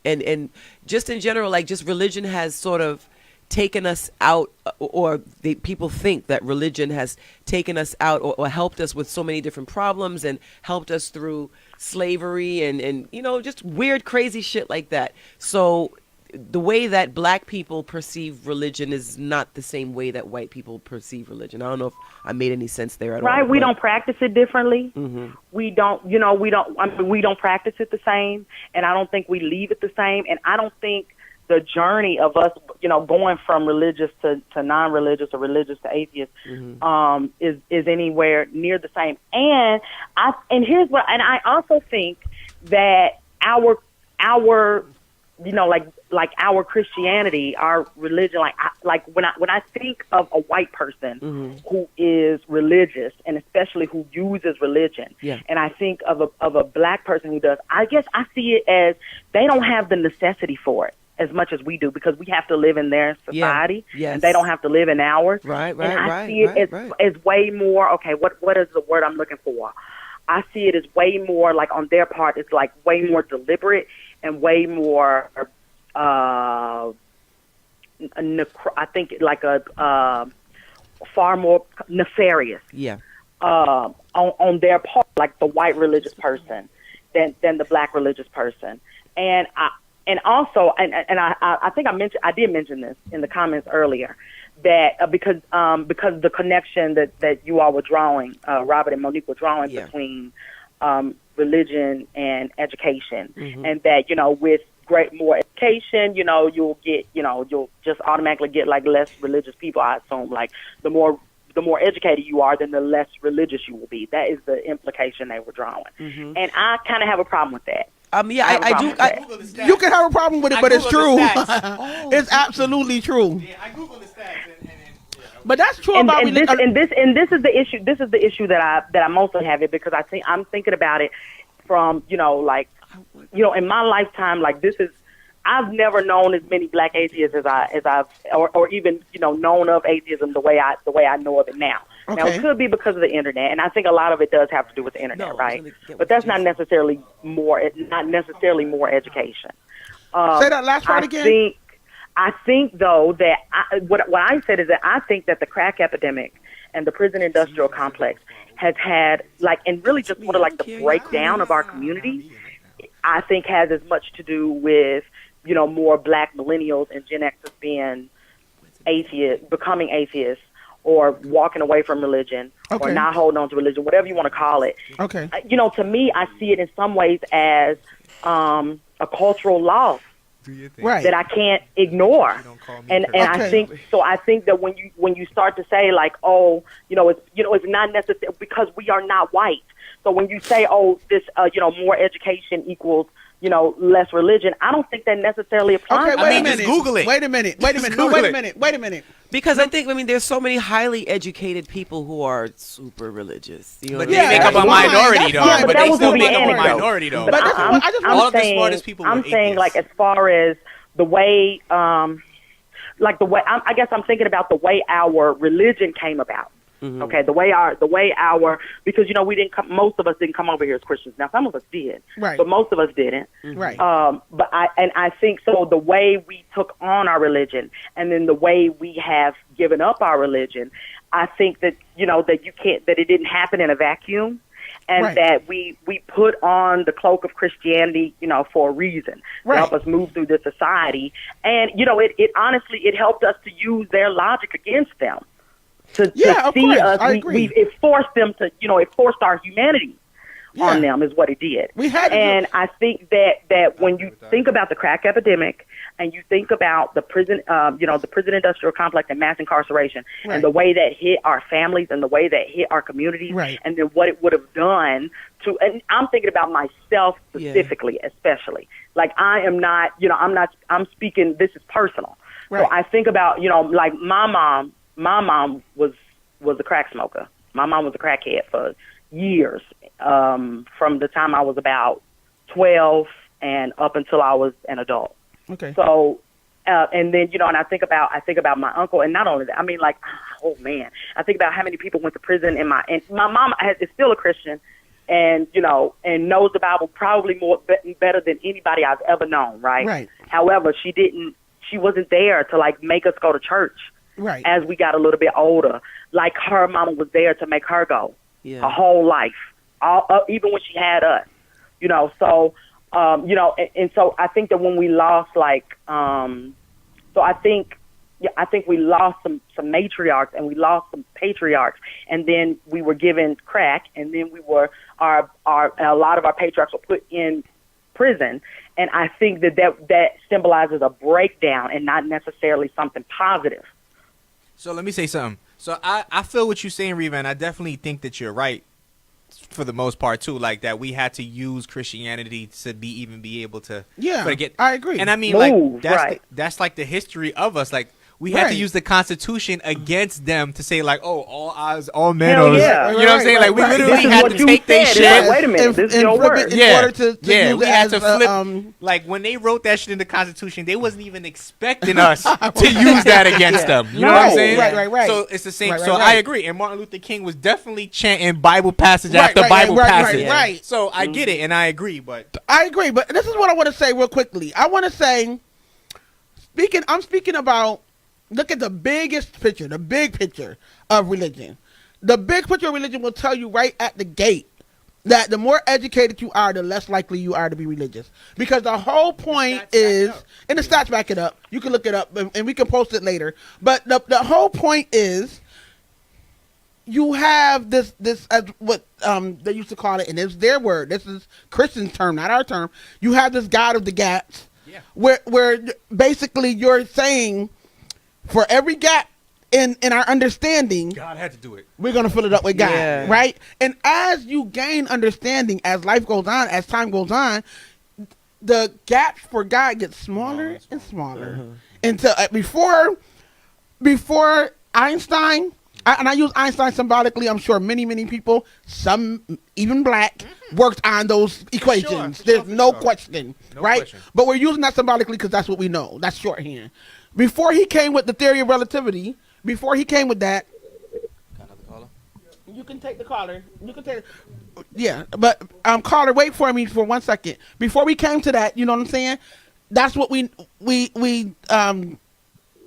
and just in general, like just religion has sort of taken us out, or people think that religion has taken us out or helped us with so many different problems and helped us through slavery and just weird, crazy shit like that. So the way that black people perceive religion is not the same way that white people perceive religion. I don't know if I made any sense there at all. Right, we don't practice it differently. Mm-hmm. We don't practice it the same, and I don't think we leave it the same, and I don't think the journey of us, going from religious to non-religious or religious to atheist, is anywhere near the same. And I also think that our our Christianity, our religion, when I think of a white person who is religious and especially who uses religion, and I think of a black person who does, I guess I see it as they don't have the necessity for it as much as we do, because we have to live in their society and they don't have to live in ours. Right. And I see it as way more, okay, what is the word I'm looking for? I see it as way more, like on their part, it's like way more deliberate and way more, I think like a far more nefarious. Yeah. On their part, like the white religious person than the black religious person. And also, I think I did mention this in the comments earlier, that because the connection that you all were drawing, Robert and Monique were drawing between religion and education, and that with more education, you'll just automatically get like less religious people. I assume like the more educated you are, then the less religious you will be. That is the implication they were drawing, and I kind of have a problem with that. I do. You can have a problem with it, but it's true. It's absolutely true. Yeah, I googled the stats, but that's true and, about and this is the issue. This is the issue that I mostly have it, because I'm thinking about it from in my lifetime. Like I've never known as many black atheists as I've or even known of atheism the way I know of it now. Okay. Now it could be because of the internet, and I think a lot of it does have to do with the internet, right? But that's not necessarily more. It's not necessarily more education. Say that last part again. I think though that what I said is that I think that the crack epidemic and the prison industrial complex has had, like, and really just sort of like the breakdown of our community, I think has as much to do with, you know, more black millennials and Gen Xers being atheists, becoming atheists, or walking away from religion, or not holding on to religion, whatever you want to call it. Okay. You know, to me, I see it in some ways as a cultural loss that I can't ignore. And I think so. I think that when you start to say like, oh, it's not necessary because we are not white. So when you say, oh, this more education equals less religion, I don't think that necessarily applies. Okay, wait a minute. Just Google it. Wait a minute. Wait a minute. Because I think, there's so many highly educated people who are super religious. You know but they make up a minority, though. Yeah, but they still make up a anecdote. minority, though. But all of the smartest people were I'm saying, atheists. like, as far as the way, I guess I'm thinking about the way our religion came about. Mm-hmm. Okay, the way our because most of us didn't come over here as Christians. Now some of us did, right? But most of us didn't, right? But I think so. The way we took on our religion, and then the way we have given up our religion, I think that that it didn't happen in a vacuum, and that we put on the cloak of Christianity, for a reason to help us move through this society, and it honestly it helped us to use their logic against them. To see us, it forced them to, it forced our humanity on them is what it did. I think that when you think about the crack epidemic and you think about the prison, the prison industrial complex and mass incarceration and the way that hit our families and the way that hit our communities and then what it would have done to, and I'm thinking about myself specifically, especially. Like I am not, I'm speaking, this is personal. So I think about, like my mom was a crack smoker. My mom was a crackhead for years, from the time I was about 12 and up until I was an adult. Okay. So, and then and I think about my uncle, and not only that, I mean, like, oh man, I think about how many people went to prison, and my mom is still a Christian, and and knows the Bible probably better than anybody I've ever known. Right. However, she wasn't there to like make us go to church. Right. As we got a little bit older, like her mama was there to make her go her whole life, even when she had us, So, and so I think that when we lost, so I think we lost some matriarchs and we lost some patriarchs, and then we were given crack, and then we were a lot of our patriarchs were put in prison, and I think that symbolizes a breakdown and not necessarily something positive. So let me say something. So I feel what you're saying, Reva, and I definitely think that you're right for the most part too. Like that we had to use Christianity to be able to I agree. And I mean that's like the history of us. Like we had to use the Constitution against them to say like, oh, all men are, you know what I'm saying? Like we literally had to take their shit. Wait a minute, this is your word. In order to we had to flip. Like when they wrote that shit in the Constitution, they wasn't even expecting us to use that against them. You know what I'm saying? Right. So it's the same. I agree. And Martin Luther King was definitely chanting Bible passage after Bible passage. Right. So I get it, and I agree. But this is what I want to say real quickly. I want to say, I'm speaking about. Look at the biggest picture, the big picture of religion. The big picture of religion will tell you right at the gate that the more educated you are, the less likely you are to be religious. Because the whole point is, and the stats back it up, you can look it up and we can post it later. But the whole point is you have this as what they used to call it, and it's their word. This is Christian term, not our term. You have this God of the gaps, where basically you're saying, for every gap in our understanding, God had to do it. We're going to fill it up with God, right? And as you gain understanding, as life goes on, as time goes on, the gaps for God get smaller and smaller. Until before Einstein, and I use Einstein symbolically, I'm sure many people, some even black, worked on those equations. There's no question, right? But we're using that symbolically because that's what we know. That's shorthand. Before he came with the theory of relativity, before he came with that, you can take the caller. You can take, but caller, wait for me for 1 second. Before we came to that, you know what I'm saying? That's what we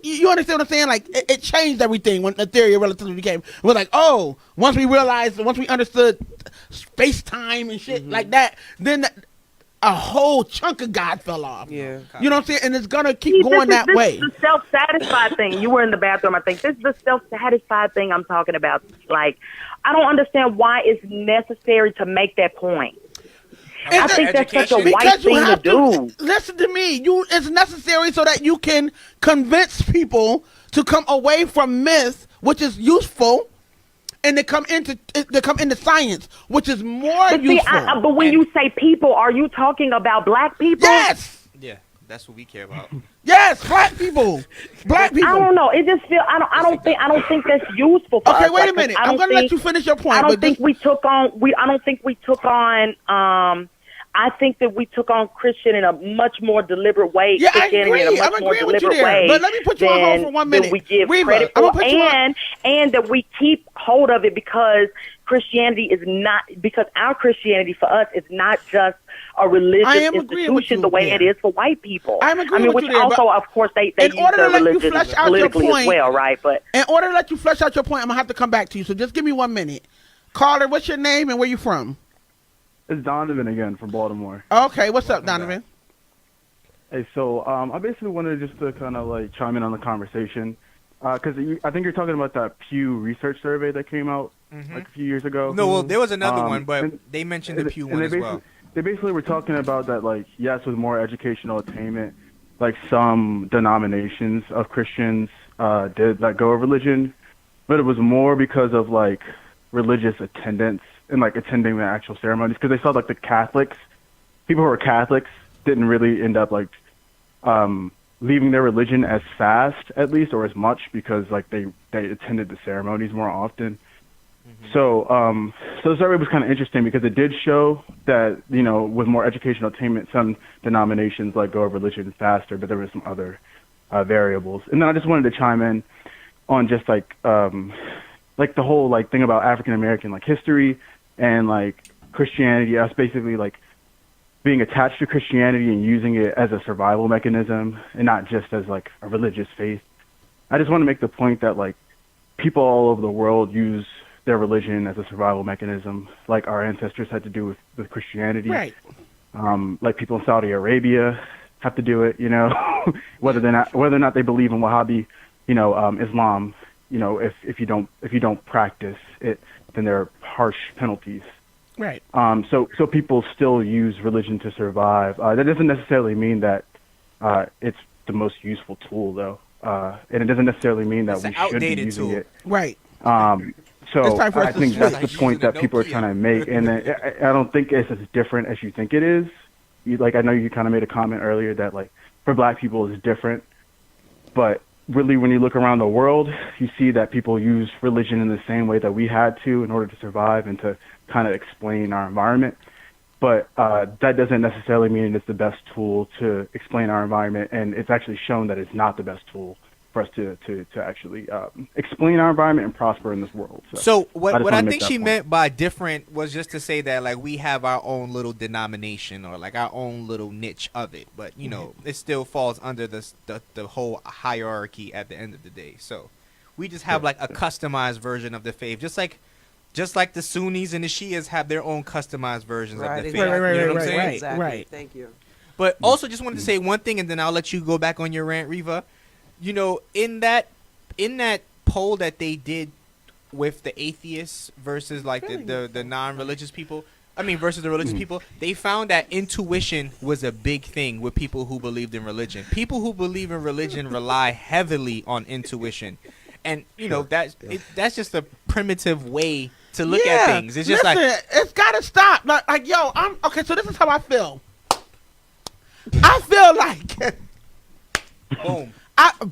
you understand what I'm saying? Like it changed everything when the theory of relativity came. We're like, oh, once we understood space time and shit like that, then a whole chunk of God fell off. Yeah. You know what I'm saying? And it's gonna keep going that way. This is the self-satisfied thing. You were in the bathroom, I think. This is the self-satisfied thing I'm talking about. Like, I don't understand why it's necessary to make that point. I think that's such a white thing to do. Listen to me. It's necessary so that you can convince people to come away from myth, which is useful, and they come into science, which is more useful. But when you say people, are you talking about black people? Yes. Yeah, that's what we care about. Yes, black people. Black people. I don't know. It just feel. I don't think that's useful. For okay, us. wait a minute. I'm gonna let you finish your point. I don't think we took on. I don't think we took on. I think that we took on Christian in a much more deliberate way. Yeah, I agree. agree. I'm agreeing with you there. But let me put you on hold for 1 minute. We give Reva, credit for, and that we keep hold of it because Christianity is not, because our Christianity for us is not just a religious institution the way it is for white people. I'm agreeing with you there. Also, of course, they use their religion politically as well, right? But in order to let you flesh out your point, I'm going to have to come back to you. So just give me 1 minute. Caller, what's your name and where you from? It's Donovan again from Baltimore. Okay, what's up, Donovan? Hey, so I basically wanted just to kind of like chime in on the conversation because I think you're talking about that Pew Research survey that came out like a few years ago. No, well, there was another one, but they mentioned the Pew one as well. They basically were talking about that, like, yes, with more educational attainment, like some denominations of Christians did let go of religion, but it was more because of like religious attendance and like attending the actual ceremonies, because they saw like the Catholics, people who were Catholics, didn't really end up like leaving their religion as fast, at least, or as much, because like they attended the ceremonies more often. So the survey was kind of interesting because it did show that, you know, with more educational attainment, some denominations let go of religion faster, but there were some other variables. And then I just wanted to chime in on just like the whole like thing about African American like history and like Christianity. Us basically like being attached to Christianity and using it as a survival mechanism and not just as like a religious faith. I just want to make the point that like people all over the world use their religion as a survival mechanism, like our ancestors had to do with Christianity. Right. Like people in Saudi Arabia have to do it, you know, whether or not they believe in Wahhabi, you know, Islam, you know, if you don't practice it, then there are harsh penalties. Right. So people still use religion to survive. That doesn't necessarily mean that it's the most useful tool, though, and it doesn't necessarily mean that we should be using it. Right. So I think that's the point that people are trying to make, and I don't think it's as different as you think it is. I know you kind of made a comment earlier that like for Black people it's different, but really when you look around the world, you see that people use religion in the same way that we had to in order to survive and to kind of explain our environment. But that doesn't necessarily mean it's the best tool to explain our environment, and it's actually shown that it's not the best tool for us to actually explain our environment and prosper in this world. So what I think she meant by different was just to say that like we have our own little denomination or like our own little niche of it, but you know it still falls under the whole hierarchy at the end of the day. So we just have like a customized version of the faith, just like the Sunnis and the Shias have their own customized versions of the faith. Right, you know what I'm saying? Exactly. Right. Thank you. But also just wanted to say one thing, and then I'll let you go back on your rant, Reva. You know, in that poll that they did with the atheists versus like the non-religious people, versus the religious people, they found that intuition was a big thing with people who believed in religion. People who believe in religion rely heavily on intuition, and you know that's just a primitive way to look at things. It's just it's gotta stop. Like yo, I'm okay. So this is how I feel. I feel like boom.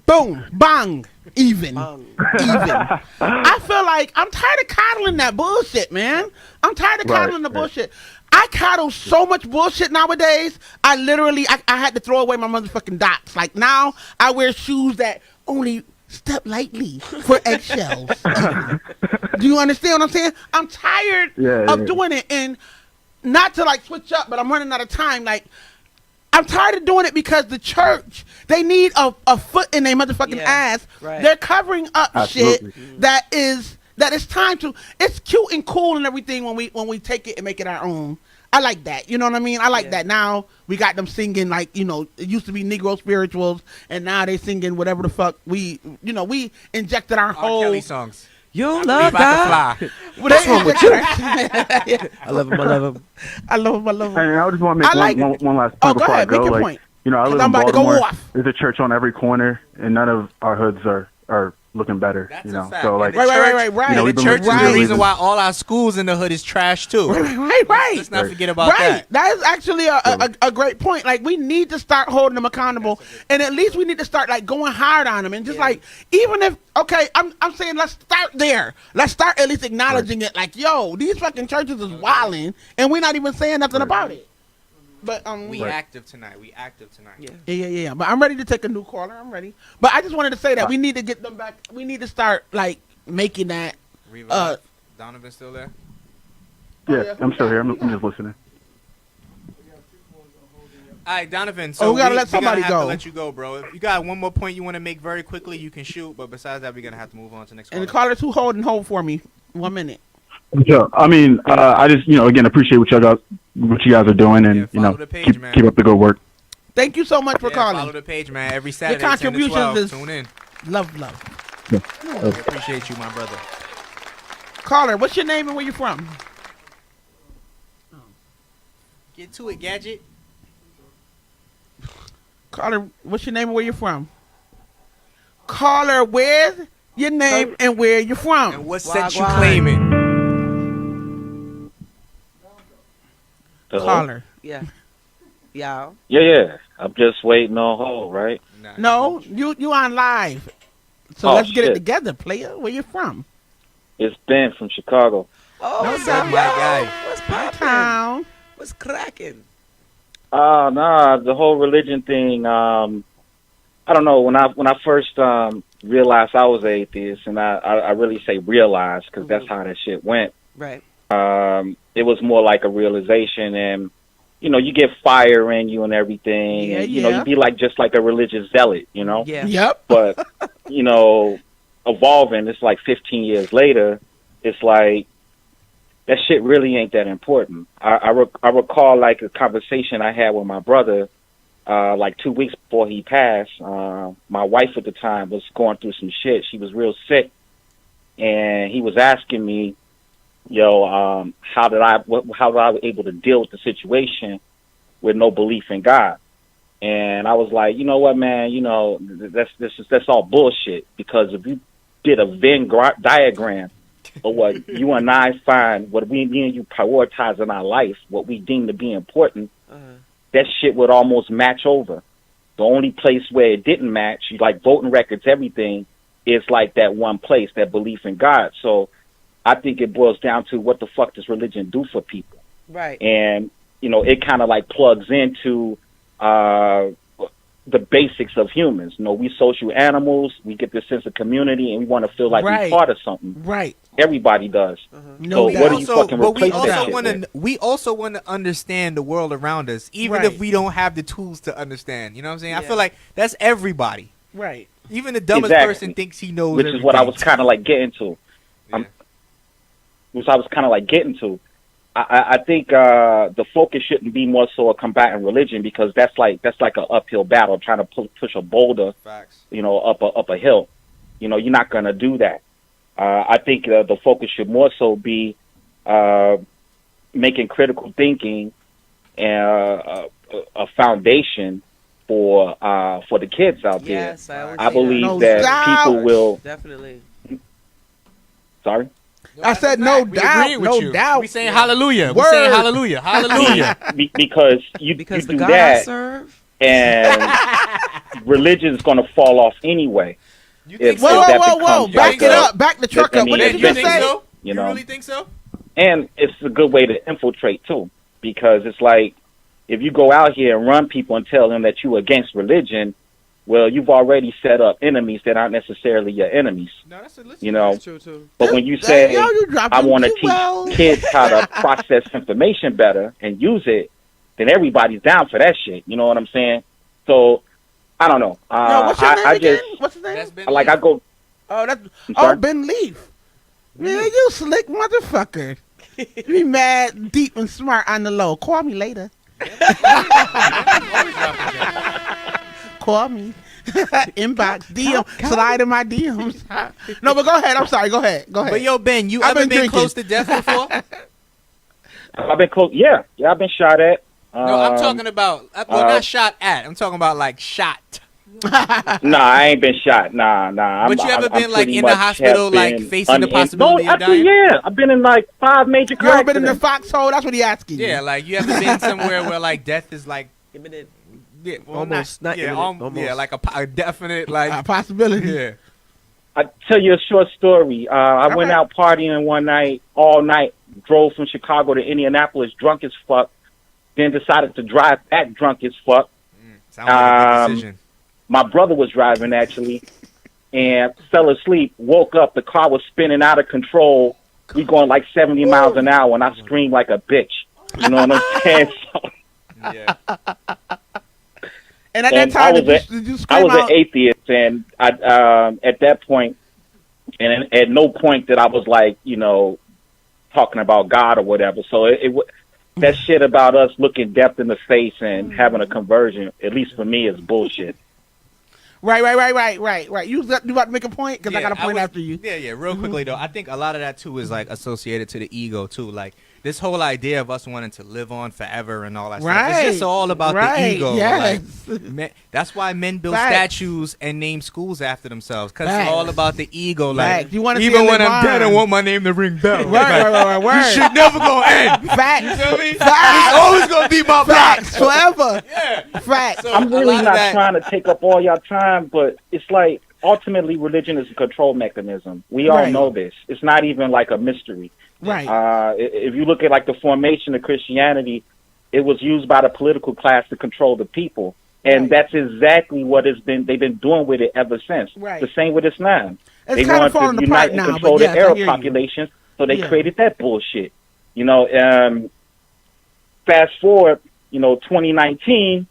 Boom, bang, even. I feel like I'm tired of coddling that bullshit, man. I'm tired of coddling the bullshit. I coddle so much bullshit nowadays. I literally had to throw away my motherfucking dots. Like now, I wear shoes that only step lightly for eggshells. Do you understand what I'm saying? I'm tired of doing it, and not to like switch up, but I'm running out of time. Like I'm tired of doing it because the church, they need a foot in their motherfucking ass. Right. They're covering up Absolutely. shit that it's time to. It's cute and cool and everything when we take it and make it our own. I like that. You know what I mean? I like that. Now we got them singing like, you know, it used to be Negro spirituals, and now they singing whatever the fuck we injected our whole Kelly songs. You love God. What's wrong with you? I love him. I love him. I love him. I love him. And I just want to make one last point go before ahead, I go. make your Like, point. you know, I 'Cause live I'm in about to go Baltimore. off. There's a church on every corner, and none of our hoods are looking better. That's you a know, fact. so like, Right. You know, The we've been church is listening the to reason why all our schools in the hood is trash too. Right. Let's not forget about Right. that. That is actually a great point. Like, we need to start holding them accountable, and at least we need to start like going hard on them, and just like, even if I'm saying let's start there. Let's start at least acknowledging it. Like, yo, these fucking churches is wilding, and we're not even saying nothing about it. But we active tonight. Yeah. But I'm ready to take a new caller. I'm ready. But I just wanted to say that we need to get them back. We need to start like making that. Donovan still there? Yeah, I'm still here. I'm just listening. All right, Donovan. So we gotta let somebody have to go. let you go, bro. If you got one more point you want to make very quickly, you can shoot. But besides that, we're gonna have to move on to the next. And the caller. callers who hold for me. 1 minute. Yeah, I mean, I just, you know, again, appreciate what you guys are doing, and you know, the page, keep up the good work. Thank you so much for calling. Follow the page, man. Every Saturday, Your 10 to contributions 12. is Tune in. love. Yeah. We appreciate you, my brother. Caller, what's your name and where you from? Get to it, Gadget. Caller, what's your name and where you from? Caller, where's your name and where you from? And what set you claiming? Caller. Yeah. Y'all. Yeah. I'm just waiting on hold, right? No, you on live. So Oh, let's get it shit. together, player. Where you from? It's Ben from Chicago. Oh, No, what's sir, up, my y'all? guy. What's poppin'? Town. What's cracking? Nah, the whole religion thing. I don't know. When I first realized I was atheist, and I really say realized because that's how that shit went. Right. It was more like a realization, and you know, you get fire in you and everything. Yeah, and, you know, you be like just like a religious zealot, you know. Yeah. Yep. But you know, evolving, it's like 15 years later, it's like that shit really ain't that important. I recall like a conversation I had with my brother like 2 weeks before he passed. My wife at the time was going through some shit. She was real sick, and he was asking me, yo, how was I able to deal with the situation with no belief in God? And I was like, you know what, man, you know, that's all bullshit, because if you did a Venn diagram of what you and I find, what me and you prioritize in our life, what we deem to be important, that shit would almost match over. The only place where it didn't match, like voting records, everything, is like that one place, that belief in God. So I think it boils down to what the fuck does religion do for people? Right. And, you know, it kind of like plugs into the basics of humans. You know, we social animals, we get this sense of community, and we want to feel like we're part of something. Right. Everybody does. No, so what do you fucking replace that shit with? We also want to understand the world around us, even if we don't have the tools to understand. You know what I'm saying? I feel like that's everybody. Right. Even the dumbest Exactly. person thinks he knows Which everything. is what I was kind of like getting to. I think the focus shouldn't be more so a combatant religion, because that's like an uphill battle, trying to push a boulder, you know, up a hill. You know, you're not gonna do that. I think the focus should more so be making critical thinking a foundation for the kids out there. Yes, I I believe that people will definitely. Sorry. I said no doubt, no doubt. We saying hallelujah. We Word. saying hallelujah, hallelujah. Because you the do God I that, serve. and religion's going to fall off anyway. Whoa! Back it up. Back the truck up. What did you just say? You know, really think so? And it's a good way to infiltrate too, because it's like if you go out here and run people and tell them that you're against religion, well, you've already set up enemies that aren't necessarily your enemies. No, that's you know. That's true too. But when you say I want to teach well. kids how to process information better and use it, then everybody's down for that shit. You know what I'm saying? So I don't know. What's your name again? What's his name? That's Ben Like Leaf. I go. Oh, that's sorry? Ben Leaf. Man, you slick motherfucker. You be mad, deep, and smart on the low. Call me later. Call me. Inbox, DM, slide in my DMs. No, but go ahead. I'm sorry. Go ahead. But yo, Ben, you I've ever been been drinking. close to death before? I've been close. Yeah, I've been shot at. No, I'm talking about not shot at. I'm talking about like shot. Nah, I ain't been shot. Nah. But you ever I'm been like pretty in the much hospital, have like been facing the no, possibility of actually, dying? yeah. I've been in like 5 major You ever car been in the accidents. foxhole? That's what he asking you. Yeah, like you ever been somewhere where like death is like Imminent. yeah, well, Almost, not yeah, imminent, almost. yeah, like a definite like A possibility. yeah. I tell you a short story. I went out partying one night, all night. Drove from Chicago to Indianapolis, drunk as fuck. Then decided to drive back drunk as fuck. Sounds like a good decision. My brother was driving actually, and fell asleep. Woke up, the car was spinning out of control. We going like 70 miles an hour, and I screamed like a bitch. You know what I'm saying? So, Yeah. And at and that time, I did you I scream was out? an atheist, and I at that point, and at no point that I was like, you know, talking about God or whatever. So that shit about us looking death in the face and having a conversion, at least for me, is bullshit. Right. You about to make a point? Because I got a point after you. Yeah. Real quickly though, I think a lot of that too is like associated to the ego too. Like this whole idea of us wanting to live on forever and all that stuff. It's just all about the ego. Yes. Like, that's why men build Facts. statues and name schools after themselves. Because it's Facts. all about the ego. Facts. Like You wanna see even it when live I'm dead, I on. want my name to ring bells. Right. This shit never gonna end. Facts. You feel me? Facts. It's always gonna be my Facts. block. Forever. Yeah. Facts. So I'm a really lot of not that- trying to take up all your time, but it's like ultimately religion is a control mechanism. We all Right. know this. It's not even like a mystery. Right. If you look at like the formation of Christianity, it was used by the political class to control the people, and Right. that's exactly what they've been doing with it ever since. Right. The same with Islam. It's They kind want of falling to unite apart now, and control but yes, the I Arab hear you. population, so they Yeah. created that bullshit. You know, fast forward, 2019,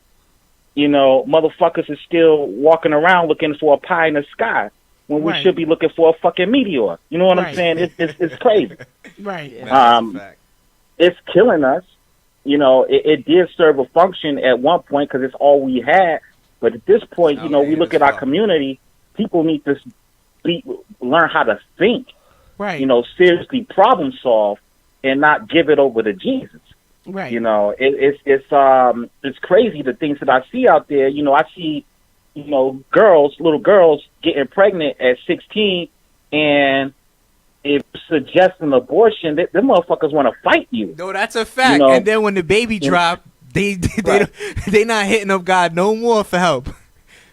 motherfuckers is still walking around looking for a pie in the sky when we Right. should be looking for a fucking meteor. You know what I'm Right. saying? It's crazy. Right. That's a fact. It's killing us. It did serve a function at one point because it's all we had. But at this point, we look at our community. People need to learn how to think. Right. Seriously problem solve and not give it over to Jesus. Right. It's crazy the things that I see out there. I see, little girls getting pregnant at 16, and if suggesting abortion, them motherfuckers want to fight you. No, that's a fact. You know, and then when the baby drop, they not hitting up God no more for help.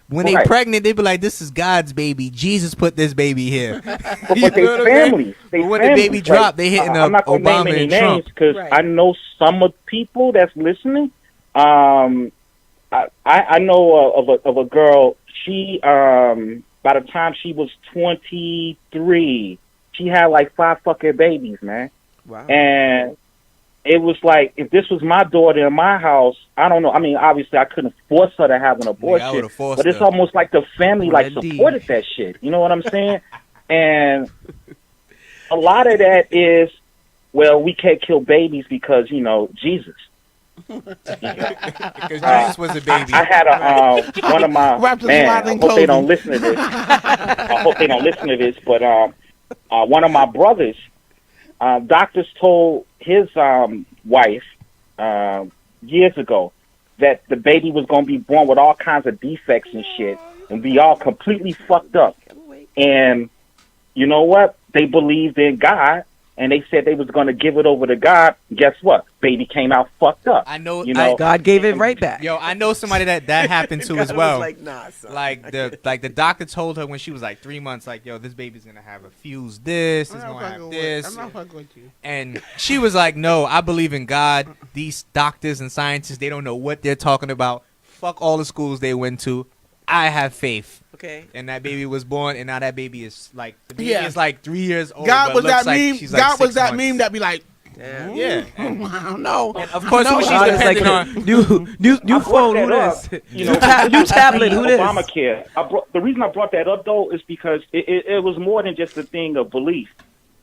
When they Right. pregnant, they be like, "This is God's baby. Jesus put this baby here." But You they know what I'm saying? families. They But when the families, baby drop, they hitting I'm up not gonna Obama name any and names Trump. because Right. I know some of the people that's listening. I know of a girl. She by the time she was 23, she had like 5 fucking babies, man. Wow. And it was like, if this was my daughter in my house, I don't know. I mean, obviously, I couldn't force her to have an abortion, would've forced but it's her. almost like the family like Indeed. supported that shit. You know what I'm saying? And a lot of that is, well, we can't kill babies because Jesus. Because Jesus was a baby. I had one of my Wrapped in man. I swaddling hope they don't clothing. listen to this. I hope they don't listen to this. But one of my brothers, doctors told his wife years ago that the baby was going to be born with all kinds of defects and shit, and be all completely fucked up. And you know what? They believed in God. And they said they was going to give it over to God. Guess what? Baby came out fucked up. I know. God gave it right back. Yo, I know somebody that happened to God as was well. like, nah, son. Like the doctor told her when she was like 3 months, like, yo, this baby's gonna have a fuse this, it's gonna have this. I'm not fucking with you. And she was like, no, I believe in God. These doctors and scientists, they don't know what they're talking about. Fuck all the schools they went to. I have faith. Okay. And that baby was born, and now that baby is like, the baby Yeah. is like 3 years old. God but was looks that like meme. she's like God was 6 that months. meme that be like, Damn. Yeah. I don't know. And of course, who she's I was depending like, on. new I phone. brought Who that this? up, you know, New tablet. Who this? Obamacare. The reason I brought that up though is because it was more than just a thing of belief.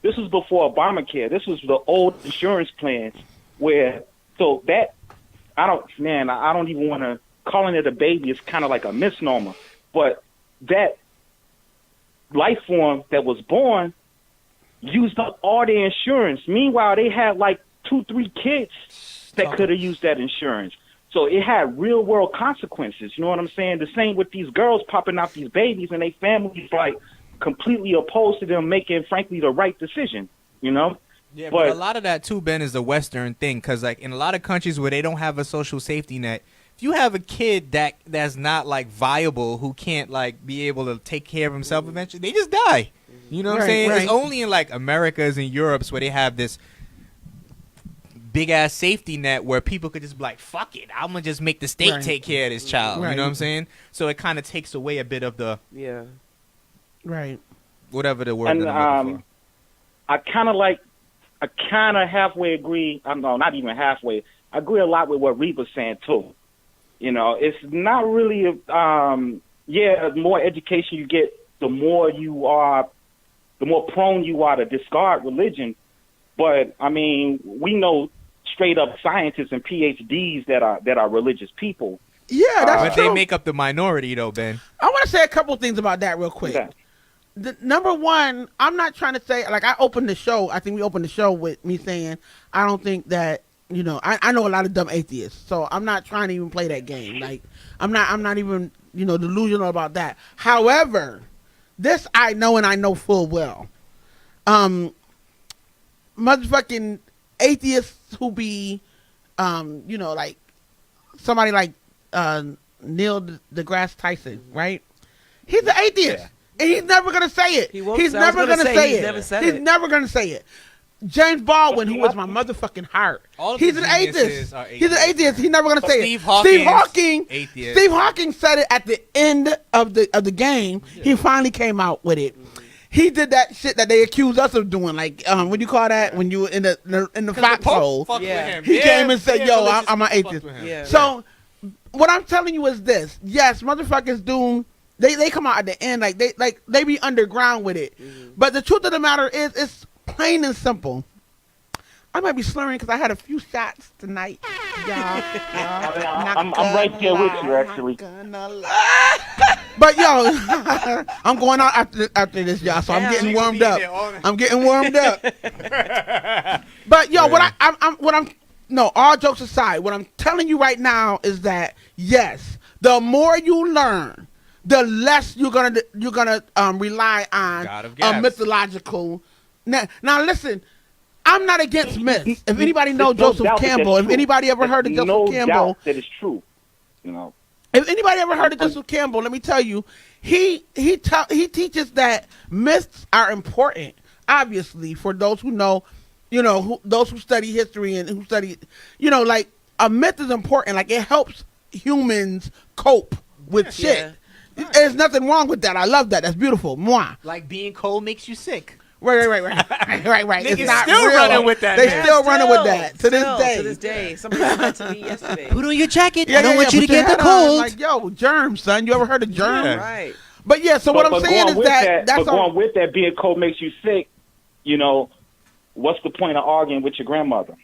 This was before Obamacare. This was the old insurance plans where I don't even want to calling it a baby. It's kind of like a misnomer, but that life form that was born used up all their insurance. Meanwhile, they had like 2-3 kids that could have used that insurance. So it had real world consequences. You know what I'm saying? The same with these girls popping out these babies and they families like completely opposed to them making, frankly, the right decision. You know? Yeah, but a lot of that too, Ben, is the Western thing. Because like in a lot of countries where they don't have a social safety net, if you have a kid that's not like viable, who can't like be able to take care of himself eventually, they just die. You know what I'm saying? Right. It's only in like Americas and Europes where they have this big ass safety net where people could just be like, fuck it, I'm gonna just make the state take care of this child. You know what I'm saying? So it kind of takes away a bit of the whatever the word. And that I'm looking for. I kind of halfway agree. No, not even halfway. I agree a lot with what Reba's saying too. You know, it's not really. The more education you get, the more prone you are to discard religion. But I mean, we know straight up scientists and PhDs that are religious people. Yeah, that's but true. they make up the minority, though, Ben. I want to say a couple things about that real quick. Okay. Number one, I'm not trying to say, like, I opened the show. I think we opened the show with me saying I don't think that, you know, I know a lot of dumb atheists, so I'm not trying to even play that game. Like, I'm not even, you know, delusional about that. However, this I know, and I know full well. Motherfucking atheists who be, you know, like somebody like Neil deGrasse Tyson, right? He's an atheist. Yeah. And he's never gonna say it. He's never gonna say it. He's never gonna say it. James Baldwin, who was my motherfucking heart. He's an atheist. He's an atheist. He's never gonna say it. Steve Hawking said it at the end of the game. Yeah. He finally came out with it. He did that shit that they accused us of doing. Like, what do you call that when you were in the foxhole? He came and said, "Yo, I'm an atheist." Yeah. So, what I'm telling you is this: yes, motherfuckers do. They come out at the end they be underground with it. But the truth of the matter is, it's plain and simple. I might be slurring because I had a few shots tonight, y'all. I'm right there with you, actually. But yo, I'm going out after this, y'all. So I'm getting warmed up. But yo, all jokes aside, what I'm telling you right now is that yes, the more you learn, the less you're gonna rely on a mythological. Now listen, I'm not against myths. If anybody knows Joseph Campbell, if anybody ever heard of Joseph Campbell, that is true. You know, if anybody ever heard of Joseph Campbell, let me tell you, he teaches that myths are important. Obviously, for those who know, you know, those who study history and who study, you know, like a myth is important. Like it helps humans cope with shit. Yeah. There's nothing wrong with that. I love that. That's beautiful. Mwah. Like being cold makes you sick. Right. It's not still real. Running with that. They still running with that to this day. Somebody said that to me yesterday. Put on your jacket. I don't want you to get the cold. Like, yo, germs, son. You ever heard of germs? Yeah. Right. But yeah. So what I'm saying is that's going with that. Being cold makes you sick. You know, what's the point of arguing with your grandmother?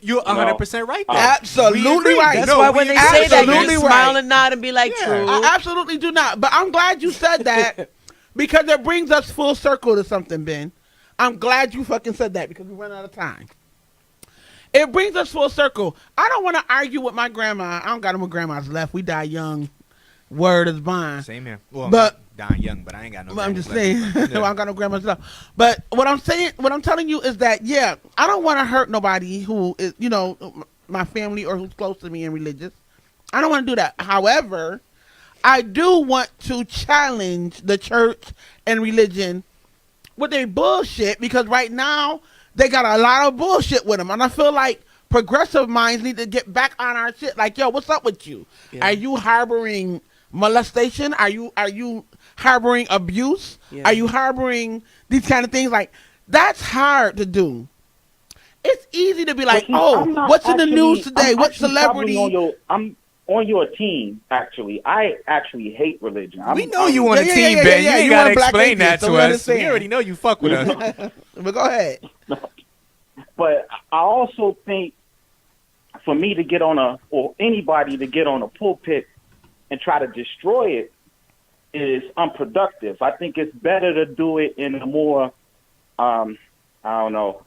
You're 100% right there. Absolutely right. That's why when they say that, you smile and nod and be like, true. I absolutely do not. But I'm glad you said that because it brings us full circle to something, Ben. I'm glad you fucking said that because we run out of time. It brings us full circle. I don't want to argue with my grandma. I don't got no more grandmas left. We die young. Word is bond. Same here. Well, but dying young, but I ain't got no. I'm just saying, I don't got no grandmas left. But what I'm telling you is that I don't want to hurt nobody who is, you know, my family or who's close to me and religious. I don't want to do that. However, I do want to challenge the church and religion with their bullshit because right now they got a lot of bullshit with them, and I feel like progressive minds need to get back on our shit. Like, yo, what's up with you? Yeah. Are you harboring molestation? Are you harboring abuse? Yeah. Are you harboring these kind of things? Like, that's hard to do. it's easy to be like, But see, oh, I'm not what's in the actually- news today? I'm What actually celebrity? probably I'm on your team, actually. I actually hate religion. We know you on a team, Ben. You ain't gotta explain that to us. We already know you fuck with us. But go ahead. But I also think for me to get on or anybody to get on a pulpit and try to destroy it is unproductive. I think it's better to do it in a more, I don't know,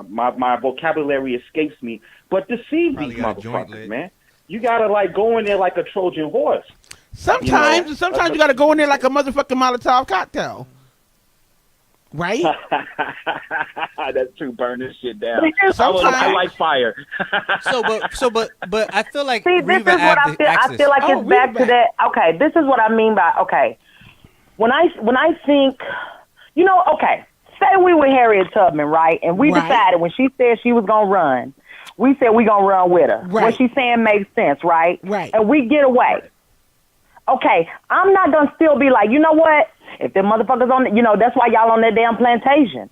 my vocabulary escapes me, but deceive these motherfuckers, man. You gotta like go in there like a Trojan horse. Sometimes you gotta go in there like a motherfucking Molotov cocktail. Right? That's true. Burn this shit down. Sometimes- I like fire. but I feel like See, this is what I feel. I feel like it's back to that. Okay, this is what I mean by okay. When I think, okay, say we were Harriet Tubman, right? And we decided when she said she was gonna run, we said we gonna run with her. Right. What she's saying makes sense, right? Right. And we get away. Okay, I'm not gonna still be like, you know what? If them motherfuckers on, that's why y'all on that damn plantation.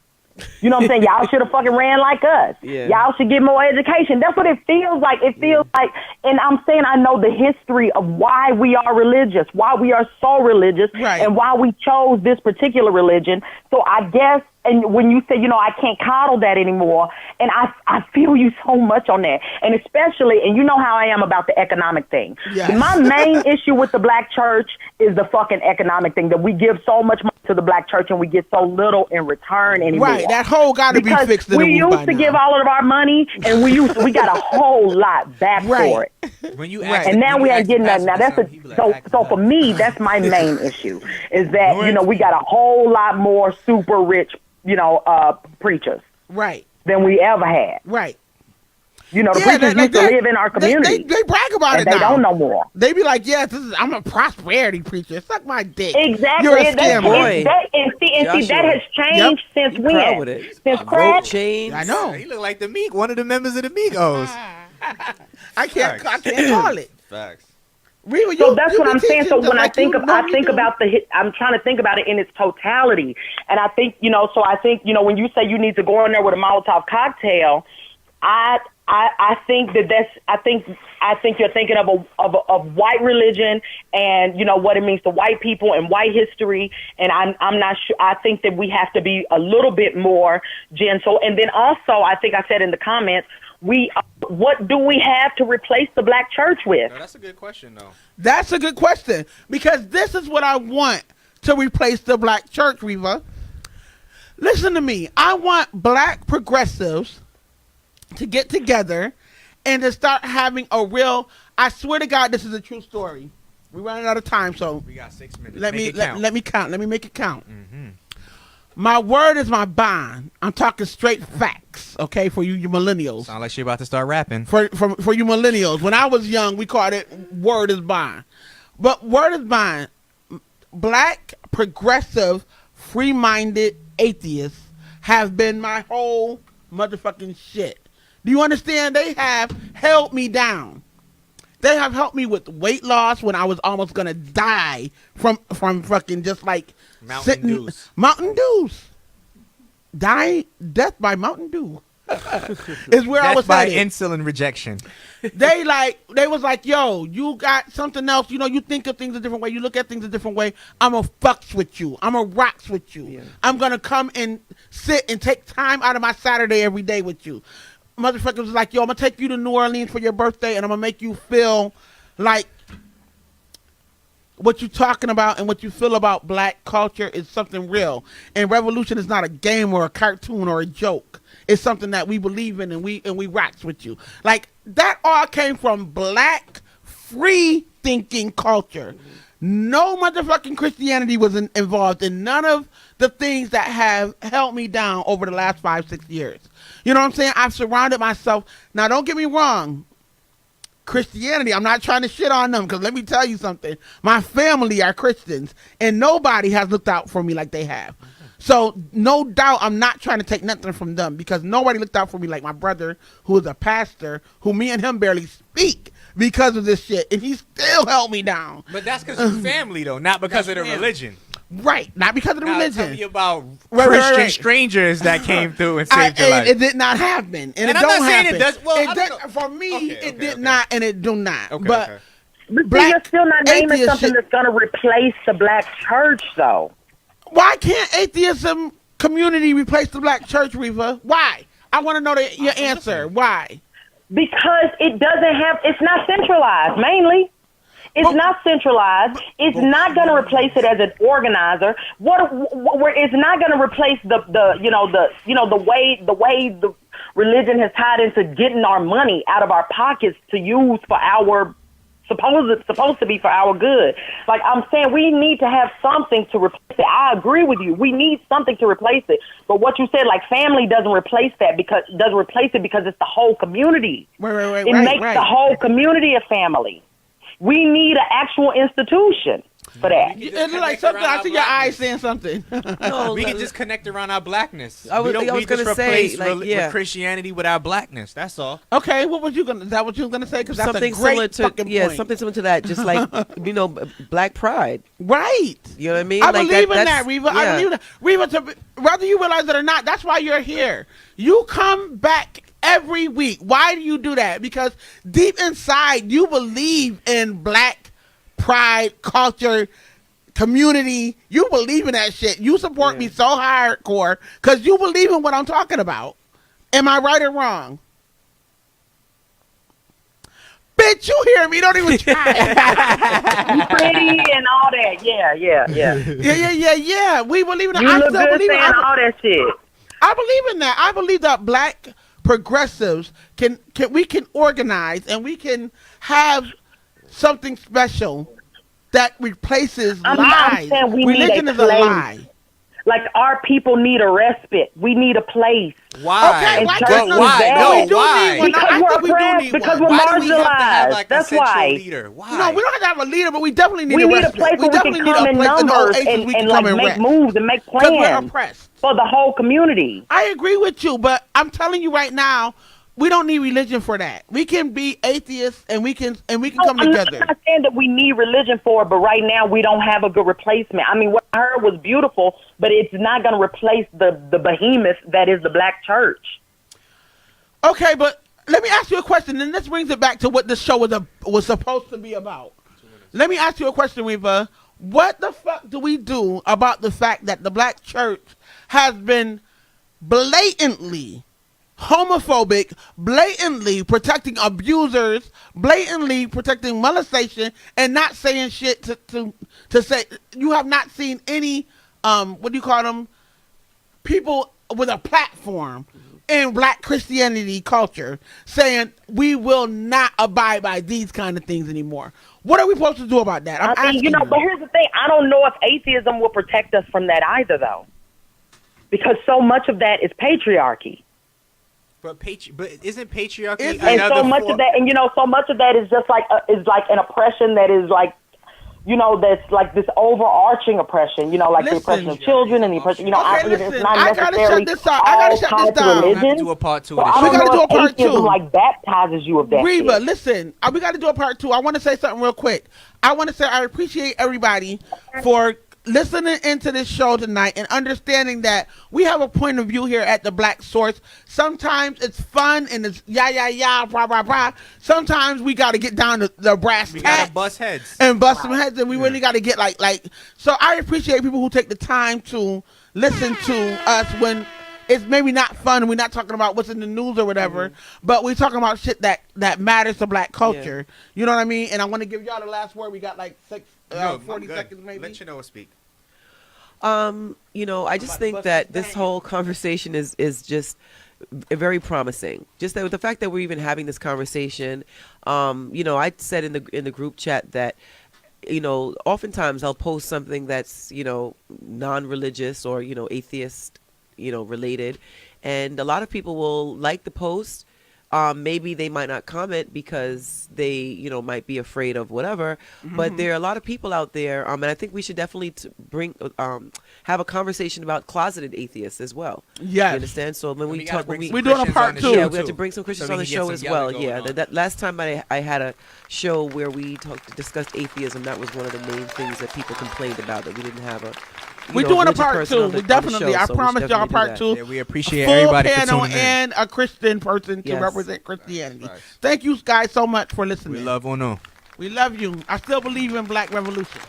You know what I'm saying? Y'all should have fucking ran like us. Yeah. Y'all should get more education. That's what it feels like. It feels like, and I'm saying I know the history of why we are religious, why we are so religious, and why we chose this particular religion. So I guess, and when you say, I can't coddle that anymore, and I feel you so much on that. And especially, and you know how I am about the economic thing. Yes. My main issue with the black church is the fucking economic thing, that we give so much money to the black church and we get so little in return anymore. Right, that hole got to be fixed. We used to give all of our money, and we got a whole lot back for it. When you And now we ain't getting nothing. Now that's so for me, that's my main issue is that we got a whole lot more super rich preachers than we ever had. Right. The preachers used to live in our community. They brag about and it they now. don't know more. They be like, yes, I'm a prosperity preacher. Suck my dick. Exactly. You're a scammer. See, that has changed since You when? proud with it. Since crack? Chains. I know. He look like the Meek, one of the members of the Migos. I can't call it. Facts. Reba, So that's what I'm be saying. So teaching when I like think you of, know I you think do. about I'm trying to think about it in its totality. And I think, so I think, when you say you need to go in there with a Molotov cocktail, I think I think you're thinking of white religion and what it means to white people and white history, and I'm not sure. I think that we have to be a little bit more gentle. And then also, I think I said in the comments, what do we have to replace the black church with? No, that's a good question, though. That's a good question, because this is what I want to replace the black church, Reva. Listen to me. I want black progressives to get together and to start having a real, I swear to God, this is a true story. We're running out of time, so We got 6 minutes. let me count. Let me make it count. Mm-hmm. My word is my bond. I'm talking straight facts, okay, for you millennials. Sound like she about to start rapping. For you millennials. When I was young, we called it word is bond. But word is bond. Black, progressive, free-minded atheists have been my whole motherfucking shit. Do you understand? They have held me down. They have helped me with weight loss when I was almost gonna die from fucking just like Mountain Dews. Mountain Dews. Death by Mountain Dew is where I was by headed. insulin rejection. They was like, yo, you got something else. You think of things a different way. You look at things a different way. I'm a fucks with you. I'm a rocks with you. Yeah. I'm gonna come and sit and take time out of my Saturday every day with you. Motherfuckers was like, yo, I'm gonna take you to New Orleans for your birthday, and I'm gonna make you feel like what you're talking about and what you feel about black culture is something real. And revolution is not a game or a cartoon or a joke. It's something that we believe in, and we rocks with you. Like, that all came from black free thinking culture. No motherfucking Christianity was involved in none of the things that have held me down over the last 5-6 years. You know what I'm saying? I've surrounded myself. Now, don't get me wrong. Christianity, I'm not trying to shit on them, because let me tell you something. My family are Christians, and nobody has looked out for me like they have. So, no doubt, I'm not trying to take nothing from them, because nobody looked out for me like my brother, who is a pastor, who me and him barely speak because of this shit, and he still held me down. But that's because you're family, though, not because of the religion. Right, not because of the Now, religion. tell me about Right, Christian strangers that came through and saved your life. It did not happen, and it I'm don't not saying happen. it does. Well, I did, don't know. for me, Okay, it did not, and it do not. Okay, but okay. But see, black you're still not naming atheist something shit- that's going to replace the black church, though. Why can't atheism community replace the black church, Reva? Why? I want to know your answer. Why? Because it doesn't have, it's not centralized, mainly. It's not centralized. It's not going to replace it as an organizer. It's not going to replace the way the religion has tied into getting our money out of our pockets to use for our supposed to be for our good. Like I'm saying, we need to have something to replace it. I agree with you. We need something to replace it. But what you said, like family doesn't replace it because it's the whole community. Right, it makes the whole community a family. We need an actual institution for that. It's like something. I see your eyes saying something. No, we can just connect around our blackness. I was we gonna just say, replace like, yeah. Christianity with our blackness. That's all. Okay, what was you gonna? Is that what you were gonna say? Because that's Something a great similar to fucking point. something similar to that. Just like Black Pride. Right. You know what I mean? I Like believe in that's- that, Reva. yeah. I believe in that. Reva, whether you realize it or not, that's why you're here. You come back every week. Why do you do that? Because deep inside, you believe in black pride, culture, community. You believe in that shit. You support me so hardcore because you believe in what I'm talking about. Am I right or wrong? Bitch, you hear me? Don't even try. You pretty and all that. Yeah. Yeah. We believe in that. You I look still good believe saying in all that shit. I believe in that. I believe that black progressives can organize and we can have something special that replaces I'm lies. saying we Religion need a is a place. lie. Like our people need a respite. We need a place. Why? Okay, And why church can't is we- bad. No, we do why? need one. Because I we're think we do oppressed, need because one. we're Why do we have to have marginalized. like That's a central why. leader? Why? No, we don't have to have a leader, but we definitely need We a need a respite. place We where we definitely can need come a in place in numbers oasis we and can like come and make rest. moves and make 'Cause we're plans oppressed. for the whole community. I agree with you, but I'm telling you right now, we don't need religion for that. We can be atheists and we can come together. I'm not saying that we need religion for it, but right now we don't have a good replacement. I mean, what I heard was beautiful, but it's not going to replace the behemoth that is the black church. Okay, but let me ask you a question, and this brings it back to what the show was supposed to be about. Let me ask you a question, Reva. What the fuck do we do about the fact that the black church has been blatantly homophobic, blatantly protecting abusers, blatantly protecting molestation, and not saying shit to say? You have not seen any what do you call them, people with a platform in black Christianity culture saying we will not abide by these kind of things anymore. What are we supposed to do about that? I'm asking you. But here's the thing. I don't know if atheism will protect us from that either, though, because so much of that is patriarchy. But isn't patriarchy And another so much of that, and so much of that is just like is like an oppression that is like, that's like this overarching oppression. Like the oppression of children and the oppression. It's not necessarily all tied to religion. We have to do a part two. So of I this don't gotta know do a if part atheism two. like baptizes you of that. Reba, shit. listen, we got to do a part two. I want to say something real quick. I want to say I appreciate everybody for listening into this show tonight and understanding that we have a point of view here at the Black Source. Sometimes it's fun and it's blah, blah, blah. Sometimes we got to get down to the brass We tacks gotta bust heads. and bust some heads, and we really got to get like. So I appreciate people who take the time to listen to us when it's maybe not fun and we're not talking about what's in the news or whatever, but we're talking about shit that matters to black culture. You know what I mean? And I want to give y'all the last word. We got like 40 seconds maybe. Let you know speak. I just think that this whole conversation is just very promising. Just that with the fact that we're even having this conversation, I said in the group chat that, oftentimes I'll post something that's, non-religious or, atheist, related. And a lot of people will like the post, maybe they might not comment because they, might be afraid of whatever. But there are a lot of people out there, and I think we should definitely have a conversation about closeted atheists as well. Yes. You understand? So when we talk, we're doing a part 2. Yeah, we have to bring some Christians on the show as well. Yeah, that last time I had a show where we discussed atheism. That was one of the main things that people complained about, that we didn't have a. We're doing a part 2. We definitely. I promise y'all part 2. Yeah, we appreciate full everybody panel for tuning in. and a Christian person to represent Christianity. Thank you guys so much for listening. We love Uno. We love you. I still believe in Black Revolution.